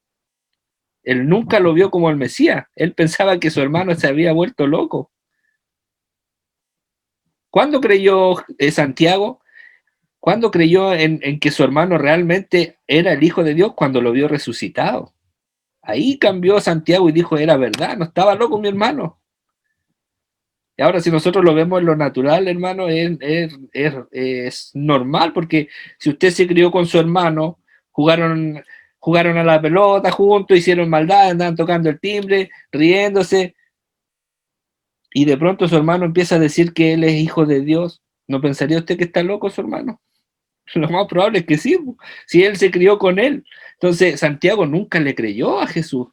Él nunca lo vio como el Mesías. Él pensaba que su hermano se había vuelto loco. ¿Cuándo creyó Santiago? ¿Cuándo creyó en que su hermano realmente era el Hijo de Dios? Cuando lo vio resucitado. Ahí cambió Santiago y dijo, era verdad, no estaba loco mi hermano. Y ahora si nosotros lo vemos en lo natural, hermano, es normal, porque si usted se crió con su hermano, jugaron a la pelota juntos, hicieron maldad, andaban tocando el timbre, riéndose, y de pronto su hermano empieza a decir que él es hijo de Dios, ¿no pensaría usted que está loco su hermano? Lo más probable es que sí, si él se crió con él. Entonces Santiago nunca le creyó a Jesús,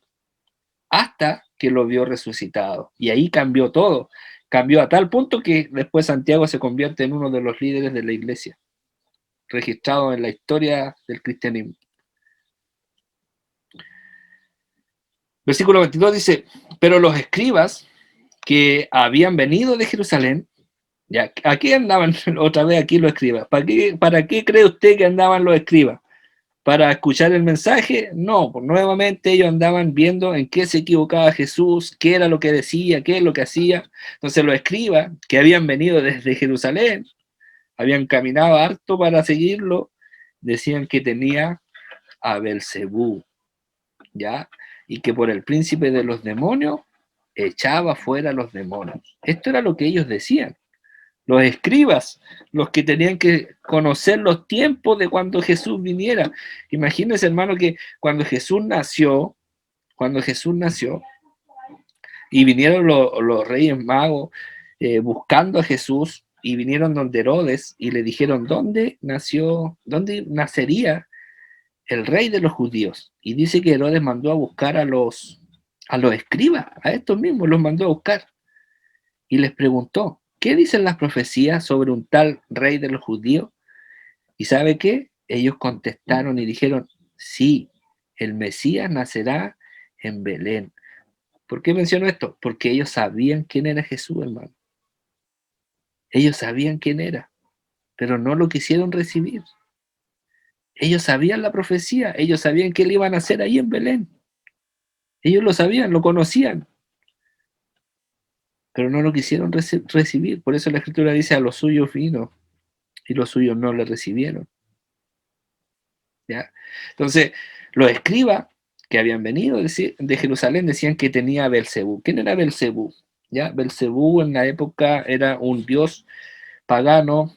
hasta que lo vio resucitado, y ahí cambió todo. Cambió a tal punto que después Santiago se convierte en uno de los líderes de la iglesia, registrado en la historia del cristianismo. Versículo 22 dice, pero los escribas que habían venido de Jerusalén, ya, aquí andaban, otra vez aquí los escribas. ¿Para qué cree usted que andaban los escribas? ¿Para escuchar el mensaje? No, pues nuevamente ellos andaban viendo en qué se equivocaba Jesús, qué era lo que decía, qué es lo que hacía. Entonces los escribas que habían venido desde Jerusalén, habían caminado harto para seguirlo, decían que tenía a Belcebú, ¿ya? Y que por el príncipe de los demonios echaba fuera a los demonios. Esto era lo que ellos decían. Los escribas, los que tenían que conocer los tiempos de cuando Jesús viniera. Imagínense, hermano, que cuando Jesús nació, y vinieron los reyes magos buscando a Jesús, y vinieron donde Herodes y le dijeron dónde nacería el rey de los judíos. Y dice que Herodes mandó a buscar a los escribas, a estos mismos los mandó a buscar. Y les preguntó, ¿qué dicen las profecías sobre un tal rey de los judíos? ¿Y sabe qué? Ellos contestaron y dijeron, sí, el Mesías nacerá en Belén. ¿Por qué menciono esto? Porque ellos sabían quién era Jesús, hermano. Ellos sabían quién era, pero no lo quisieron recibir. Ellos sabían la profecía, ellos sabían que él iba a nacer ahí en Belén. Ellos lo sabían, lo conocían, pero no lo quisieron recibir. Por eso la Escritura dice, a los suyos vino y los suyos no le recibieron. ¿Ya? Entonces, los escribas que habían venido de Jerusalén decían que tenía Belcebú. ¿Quién era Belcebú? ¿Ya? Belcebú en la época era un dios pagano,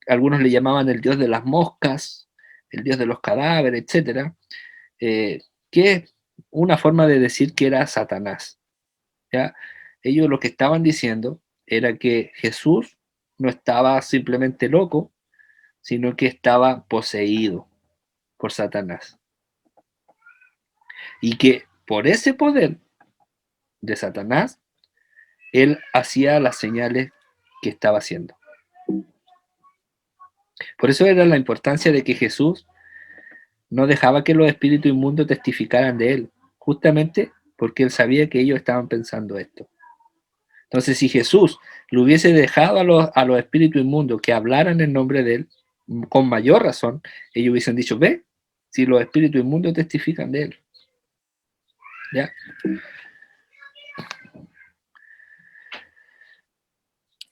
algunos le llamaban el dios de las moscas, el dios de los cadáveres, etc. Que es una forma de decir que era Satanás. ¿Ya? Ellos lo que estaban diciendo era que Jesús no estaba simplemente loco, sino que estaba poseído por Satanás. Y que por ese poder de Satanás, él hacía las señales que estaba haciendo. Por eso era la importancia de que Jesús no dejaba que los espíritus inmundos testificaran de él, justamente porque él sabía que ellos estaban pensando esto. Entonces, si Jesús le hubiese dejado a los espíritus inmundos que hablaran en nombre de él, con mayor razón, ellos hubiesen dicho, ve, si los espíritus inmundos testifican de él. ¿Ya?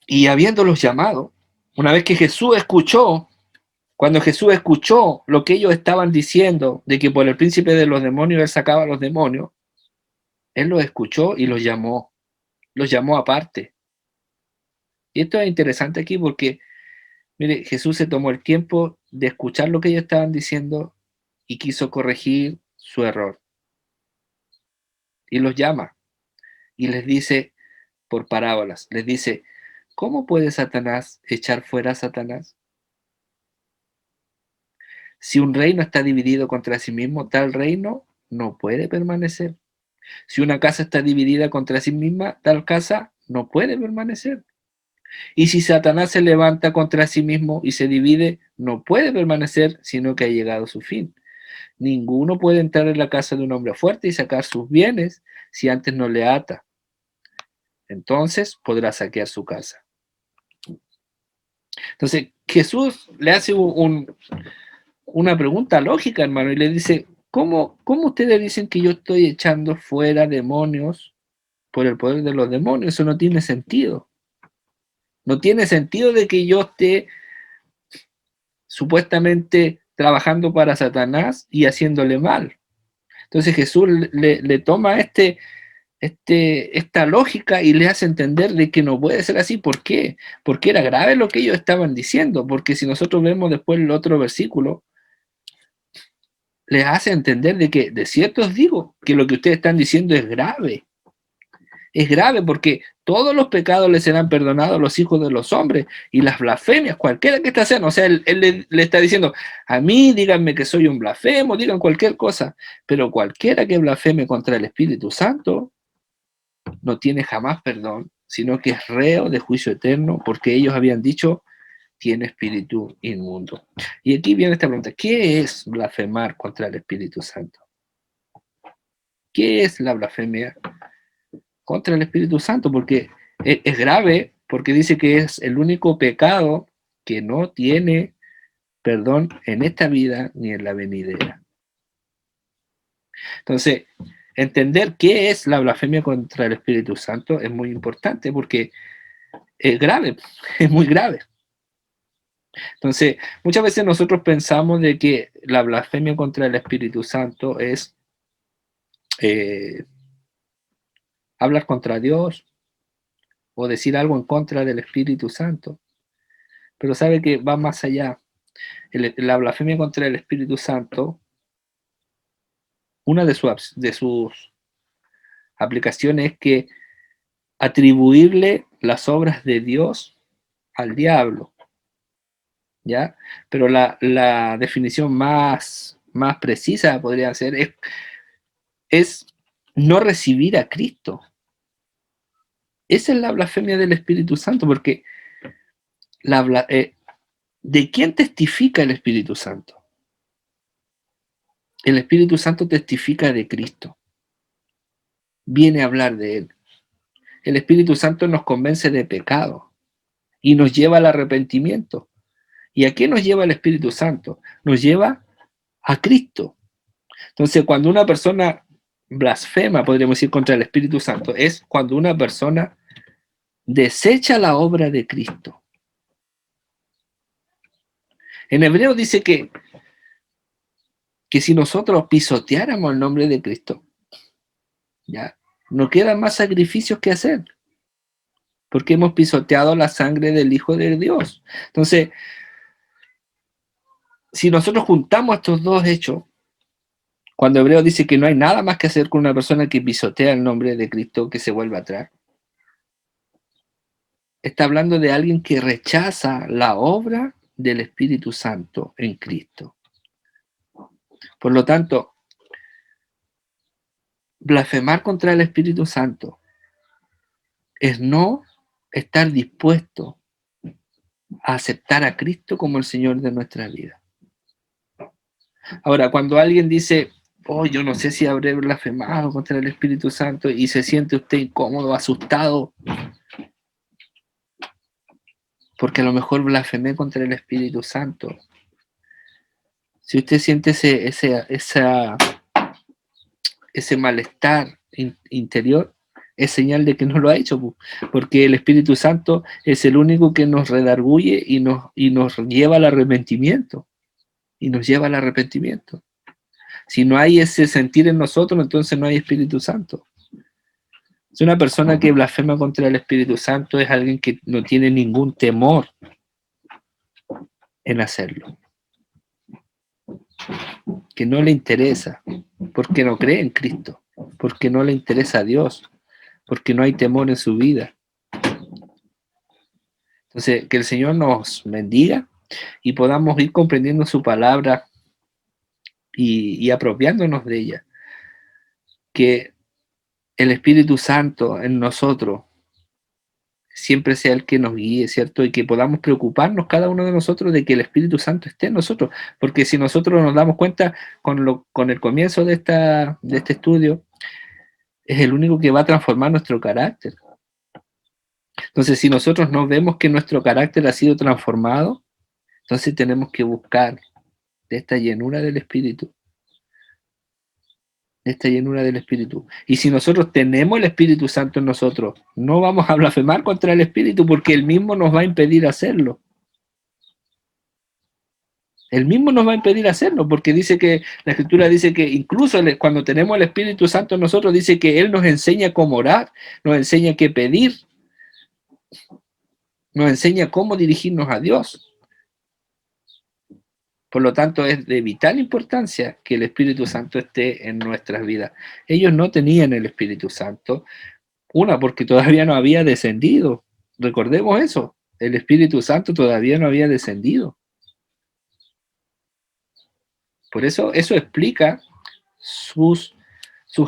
Y habiéndolos llamado, una vez que Jesús escuchó, cuando Jesús escuchó lo que ellos estaban diciendo, de que por el príncipe de los demonios él sacaba a los demonios, él los escuchó y los llamó aparte. Y esto es interesante aquí porque, mire, Jesús se tomó el tiempo de escuchar lo que ellos estaban diciendo y quiso corregir su error. Y los llama y les dice por parábolas, les dice, ¿cómo puede Satanás echar fuera a Satanás? Si un reino está dividido contra sí mismo, tal reino no puede permanecer. Si una casa está dividida contra sí misma, tal casa no puede permanecer. Y si Satanás se levanta contra sí mismo y se divide, no puede permanecer, sino que ha llegado su fin. Ninguno puede entrar en la casa de un hombre fuerte y sacar sus bienes si antes no le ata. Entonces podrá saquear su casa. Entonces Jesús le hace una pregunta lógica, hermano, y le dice, ¿cómo ustedes dicen que yo estoy echando fuera demonios por el poder de los demonios? Eso no tiene sentido. No tiene sentido de que yo esté supuestamente trabajando para Satanás y haciéndole mal. Entonces Jesús le toma esta lógica y le hace entender de que no puede ser así. ¿Por qué? Porque era grave lo que ellos estaban diciendo, porque si nosotros vemos después el otro versículo, les hace entender de que de cierto os digo que lo que ustedes están diciendo es grave. Es grave porque todos los pecados les serán perdonados a los hijos de los hombres y las blasfemias, cualquiera que esta sean. O sea, él le está diciendo, a mí díganme que soy un blasfemo, digan cualquier cosa, pero cualquiera que blasfeme contra el Espíritu Santo no tiene jamás perdón, sino que es reo de juicio eterno, porque ellos habían dicho, tiene espíritu inmundo. Y aquí viene esta pregunta, ¿qué es blasfemar contra el Espíritu Santo? ¿Qué es la blasfemia contra el Espíritu Santo? Porque es grave, porque dice que es el único pecado que no tiene perdón en esta vida ni en la venidera. Entonces, entender qué es la blasfemia contra el Espíritu Santo es muy importante porque es grave, es muy grave. Entonces, muchas veces nosotros pensamos de que la blasfemia contra el Espíritu Santo es hablar contra Dios o decir algo en contra del Espíritu Santo. Pero sabe que va más allá. La blasfemia contra el Espíritu Santo, una de sus aplicaciones es que atribuirle las obras de Dios al diablo, ¿ya? Pero la definición más precisa podría ser es no recibir a Cristo. Esa es la blasfemia del Espíritu Santo, porque ¿de quién testifica el Espíritu Santo? El Espíritu Santo testifica de Cristo. Viene a hablar de Él. El Espíritu Santo nos convence de pecado y nos lleva al arrepentimiento. ¿Y a qué nos lleva el Espíritu Santo? Nos lleva a Cristo. Entonces, cuando una persona blasfema, podríamos decir, contra el Espíritu Santo, es cuando una persona desecha la obra de Cristo. En Hebreo dice que si nosotros pisoteáramos el nombre de Cristo, ya no quedan más sacrificios que hacer, porque hemos pisoteado la sangre del Hijo de Dios. Entonces, si nosotros juntamos estos dos hechos, cuando Hebreo dice que no hay nada más que hacer con una persona que pisotea el nombre de Cristo, que se vuelva atrás, está hablando de alguien que rechaza la obra del Espíritu Santo en Cristo. Por lo tanto, blasfemar contra el Espíritu Santo es no estar dispuesto a aceptar a Cristo como el Señor de nuestra vida. Ahora, cuando alguien dice, oh, yo no sé si habré blasfemado contra el Espíritu Santo, y se siente usted incómodo, asustado, porque a lo mejor blasfemé contra el Espíritu Santo. Si usted siente ese malestar interior, es señal de que no lo ha hecho, porque el Espíritu Santo es el único que nos redarguye y nos lleva al arrepentimiento. Y nos lleva al arrepentimiento. Si no hay ese sentir en nosotros, entonces no hay Espíritu Santo. Si una persona que blasfema contra el Espíritu Santo es alguien que no tiene ningún temor en hacerlo. Que no le interesa, porque no cree en Cristo, porque no le interesa a Dios, porque no hay temor en su vida. Entonces, que el Señor nos bendiga y podamos ir comprendiendo su palabra y apropiándonos de ella. Que el Espíritu Santo en nosotros siempre sea el que nos guíe, ¿cierto? Y que podamos preocuparnos cada uno de nosotros de que el Espíritu Santo esté en nosotros, porque si nosotros nos damos cuenta con el comienzo de este estudio, es el único que va a transformar nuestro carácter. Entonces, si nosotros no vemos que nuestro carácter ha sido transformado, entonces tenemos que buscar de esta llenura del Espíritu. Esta llenura del Espíritu. Y si nosotros tenemos el Espíritu Santo en nosotros, no vamos a blasfemar contra el Espíritu porque Él mismo nos va a impedir hacerlo. Él mismo nos va a impedir hacerlo porque dice que, la Escritura dice que incluso cuando tenemos el Espíritu Santo en nosotros, dice que Él nos enseña cómo orar, nos enseña qué pedir, nos enseña cómo dirigirnos a Dios. Por lo tanto, es de vital importancia que el Espíritu Santo esté en nuestras vidas. Ellos no tenían el Espíritu Santo, porque todavía no había descendido. Recordemos eso, el Espíritu Santo todavía no había descendido. Por eso explica sus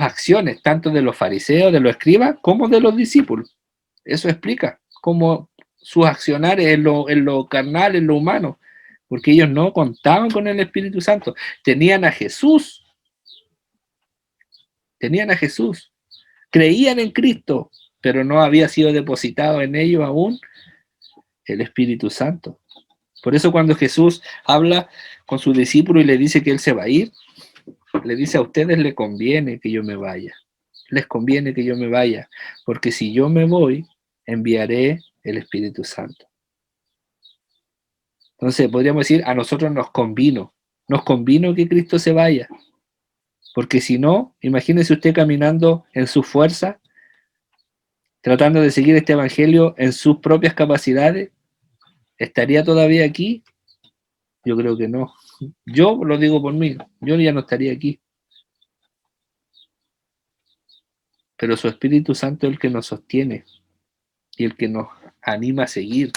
acciones, tanto de los fariseos, de los escribas, como de los discípulos. Eso explica cómo sus accionares en lo carnal, en lo humano, porque ellos no contaban con el Espíritu Santo. Tenían a Jesús, creían en Cristo, pero no había sido depositado en ellos aún el Espíritu Santo. Por eso cuando Jesús habla con su discípulo y le dice que Él se va a ir, le dice: a ustedes les conviene que yo me vaya. Les conviene que yo me vaya, porque si yo me voy, enviaré el Espíritu Santo. Entonces podríamos decir, a nosotros nos convino que Cristo se vaya, porque si no, imagínese usted caminando en su fuerza, tratando de seguir este evangelio en sus propias capacidades. ¿Estaría todavía aquí? Yo creo que no. Yo lo digo por mí, yo ya no estaría aquí. Pero su Espíritu Santo es el que nos sostiene y el que nos anima a seguir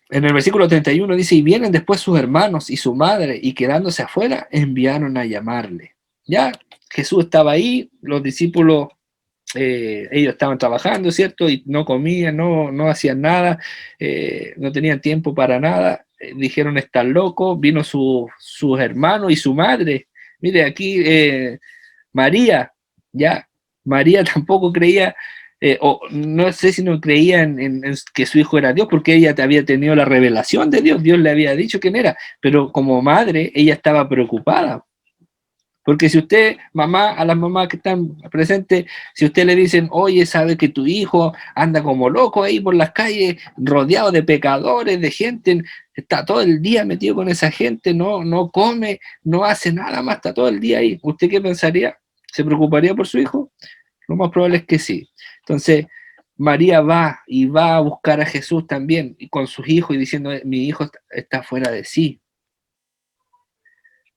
En el versículo 31 dice, y vienen después sus hermanos y su madre, y quedándose afuera, enviaron a llamarle. Ya Jesús estaba ahí, los discípulos, ellos estaban trabajando, ¿cierto? Y no comían, no hacían nada, no tenían tiempo para nada. Dijeron, están locos. Vino sus hermanos y su madre. Mire, aquí María, ya, María tampoco creía, o no sé si no creía en que su hijo era Dios, porque ella había tenido la revelación de Dios, Dios le había dicho quién era, pero como madre ella estaba preocupada, porque si usted, mamá, a las mamás que están presentes, si usted le dicen, oye, sabe que tu hijo anda como loco ahí por las calles, rodeado de pecadores, de gente, está todo el día metido con esa gente, no come, no hace nada más, está todo el día ahí, ¿usted qué pensaría? ¿Se preocuparía por su hijo? Lo más probable es que sí. Entonces, María va y va a buscar a Jesús también, y con sus hijos, y diciendo, mi hijo está fuera de sí.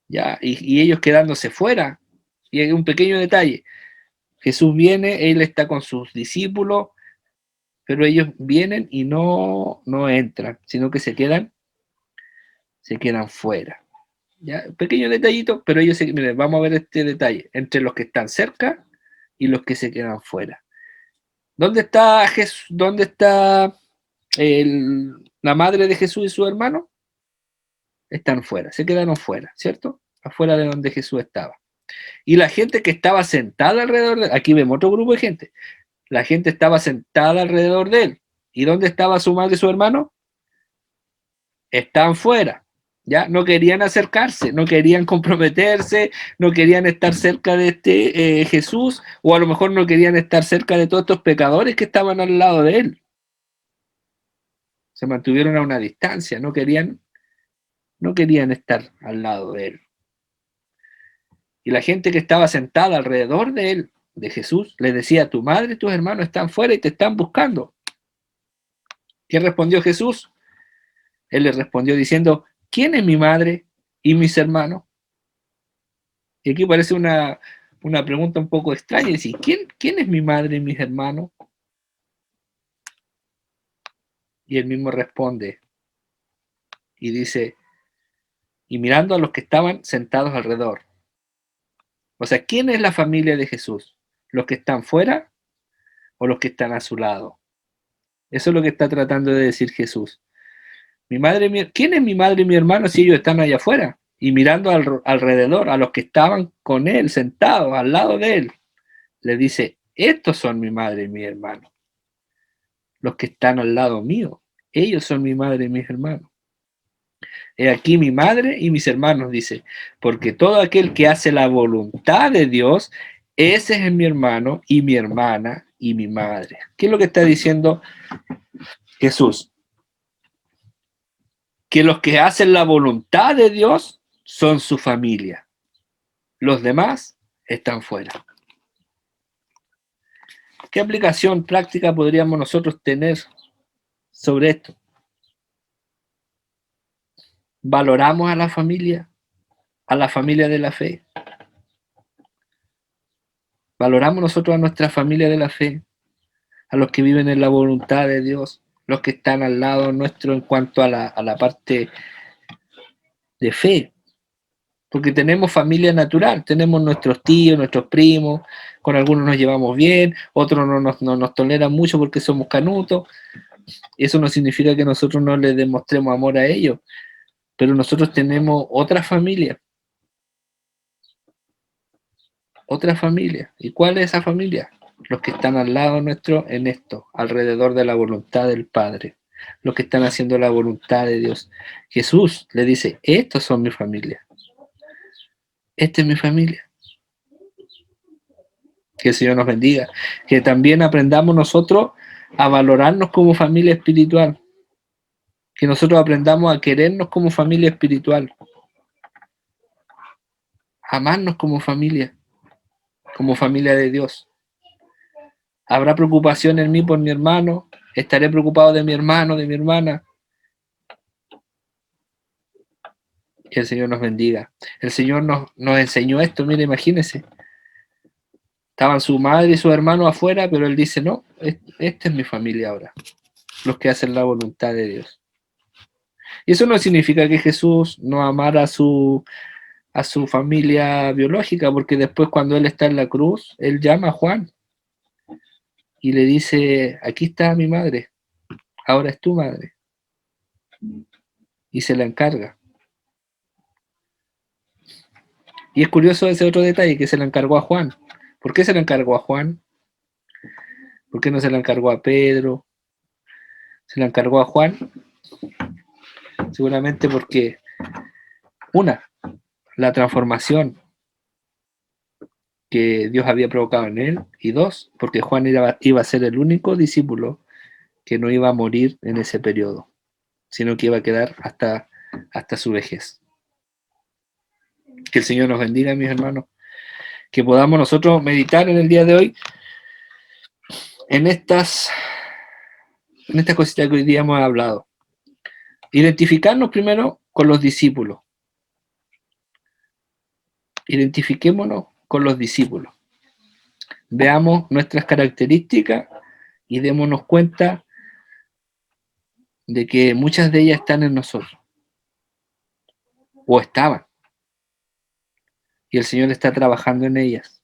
¿Ya? Y ellos quedándose fuera. Y hay un pequeño detalle. Jesús viene, él está con sus discípulos, pero ellos vienen y no entran, sino que se quedan fuera. ¿Ya? Pequeño detallito, pero ellos miren, vamos a ver este detalle, entre los que están cerca y los que se quedan fuera. ¿Dónde está Jesús? ¿Dónde está la madre de Jesús y su hermano? Están fuera, se quedaron fuera, ¿cierto? Afuera de donde Jesús estaba. Y la gente que estaba sentada alrededor de él, aquí vemos otro grupo de gente, la gente estaba sentada alrededor de él. ¿Y dónde estaba su madre y su hermano? Estaban fuera, ¿ya? No querían acercarse, no querían comprometerse, no querían estar cerca de este Jesús, o a lo mejor no querían estar cerca de todos estos pecadores que estaban al lado de él. Se mantuvieron a una distancia, no querían estar al lado de él. Y la gente que estaba sentada alrededor de él, de Jesús, le decía, tu madre y tus hermanos están fuera y te están buscando. ¿Qué respondió Jesús? Él le respondió diciendo, ¿quién es mi madre y mis hermanos? Y aquí parece una pregunta un poco extraña, decir, ¿quién es mi madre y mis hermanos? Y él mismo responde y dice, y mirando a los que estaban sentados alrededor. O sea, ¿quién es la familia de Jesús? ¿Los que están fuera o los que están a su lado? Eso es lo que está tratando de decir Jesús. ¿Quién es mi madre y mi hermano si ellos están allá afuera? Y mirando alrededor, a los que estaban con él, sentados al lado de él, le dice, estos son mi madre y mi hermano. Los que están al lado mío, ellos son mi madre y mis hermanos. He aquí mi madre y mis hermanos, dice, porque todo aquel que hace la voluntad de Dios, ese es mi hermano y mi hermana y mi madre. ¿Qué es lo que está diciendo Jesús? Que los que hacen la voluntad de Dios son su familia. Los demás están fuera. ¿Qué aplicación práctica podríamos nosotros tener sobre esto? ¿Valoramos a la familia de la fe? ¿Valoramos nosotros a nuestra familia de la fe? A los que viven en la voluntad de Dios, los que están al lado nuestro en cuanto a la parte de fe. Porque tenemos familia natural, tenemos nuestros tíos, nuestros primos, con algunos nos llevamos bien, otros no nos toleran mucho porque somos canutos. Eso no significa que nosotros no les demostremos amor a ellos, pero nosotros tenemos otra familia. Otra familia. ¿Y cuál es esa familia? Los que están al lado nuestro en esto, alrededor de la voluntad del Padre, los que están haciendo la voluntad de Dios. Jesús le dice, estos son mi familia. Esta es mi familia. Que el Señor nos bendiga. Que también aprendamos nosotros a valorarnos como familia espiritual. Que nosotros aprendamos a querernos como familia espiritual. Amarnos como familia de Dios. ¿Habrá preocupación en mí por mi hermano? ¿Estaré preocupado de mi hermano, de mi hermana? Que el Señor nos bendiga. El Señor nos enseñó esto, mire, imagínense. Estaban su madre y sus hermanos afuera, pero Él dice, no, esta es mi familia ahora. Los que hacen la voluntad de Dios. Y eso no significa que Jesús no amara a su familia biológica, porque después cuando él está en la cruz, él llama a Juan y le dice, aquí está mi madre, ahora es tu madre. Y se la encarga. Y es curioso ese otro detalle, que se la encargó a Juan. ¿Por qué se la encargó a Juan? ¿Por qué no se la encargó a Pedro? Se la encargó a Juan, seguramente porque, una, la transformación que Dios había provocado en él, y dos, porque Juan iba a ser el único discípulo que no iba a morir en ese periodo, sino que iba a quedar hasta su vejez. Que el Señor nos bendiga, mis hermanos, que podamos nosotros meditar en el día de hoy en estas cositas que hoy día hemos hablado. Identificarnos primero con los discípulos. Identifiquémonos con los discípulos. Veamos nuestras características y démonos cuenta de que muchas de ellas están en nosotros. O estaban. Y el Señor está trabajando en ellas.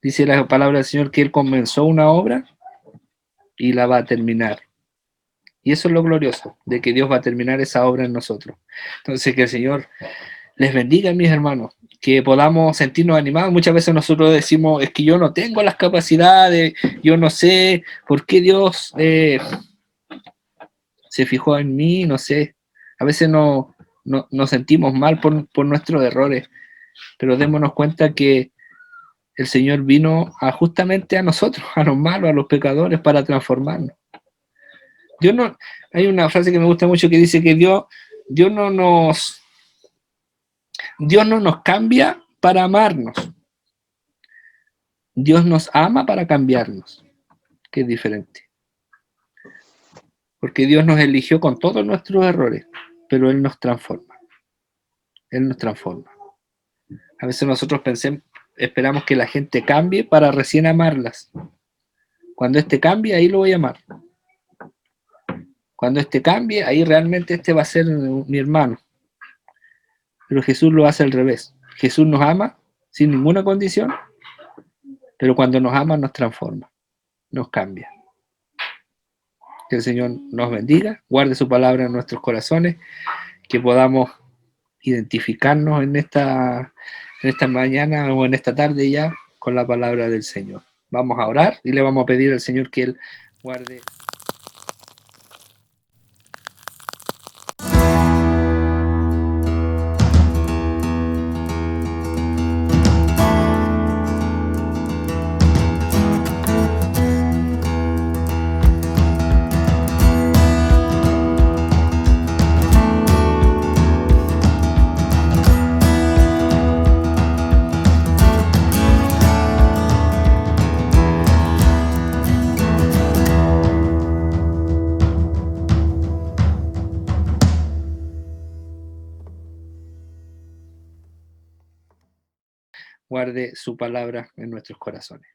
Dice la palabra del Señor que Él comenzó una obra y la va a terminar. Y eso es lo glorioso, de que Dios va a terminar esa obra en nosotros. Entonces, que el Señor les bendiga, mis hermanos, que podamos sentirnos animados. Muchas veces nosotros decimos, es que yo no tengo las capacidades, yo no sé por qué Dios se fijó en mí, no sé. A veces nos sentimos mal por nuestros errores, pero démonos cuenta que el Señor vino justamente a nosotros, a los malos, a los pecadores, para transformarnos. Hay una frase que me gusta mucho que dice que Dios no nos cambia para amarnos. Dios nos ama para cambiarnos, que es diferente. Porque Dios nos eligió con todos nuestros errores, pero Él nos transforma. Él nos transforma. A veces nosotros esperamos que la gente cambie para recién amarlas. Cuando este cambie, ahí lo voy a amar. Cuando este cambie, ahí realmente este va a ser mi hermano. Pero Jesús lo hace al revés. Jesús nos ama sin ninguna condición, pero cuando nos ama nos transforma, nos cambia. Que el Señor nos bendiga, guarde su palabra en nuestros corazones, que podamos identificarnos en esta mañana o en esta tarde ya con la palabra del Señor. Vamos a orar y le vamos a pedir al Señor que Él guarde. Guarde su palabra en nuestros corazones.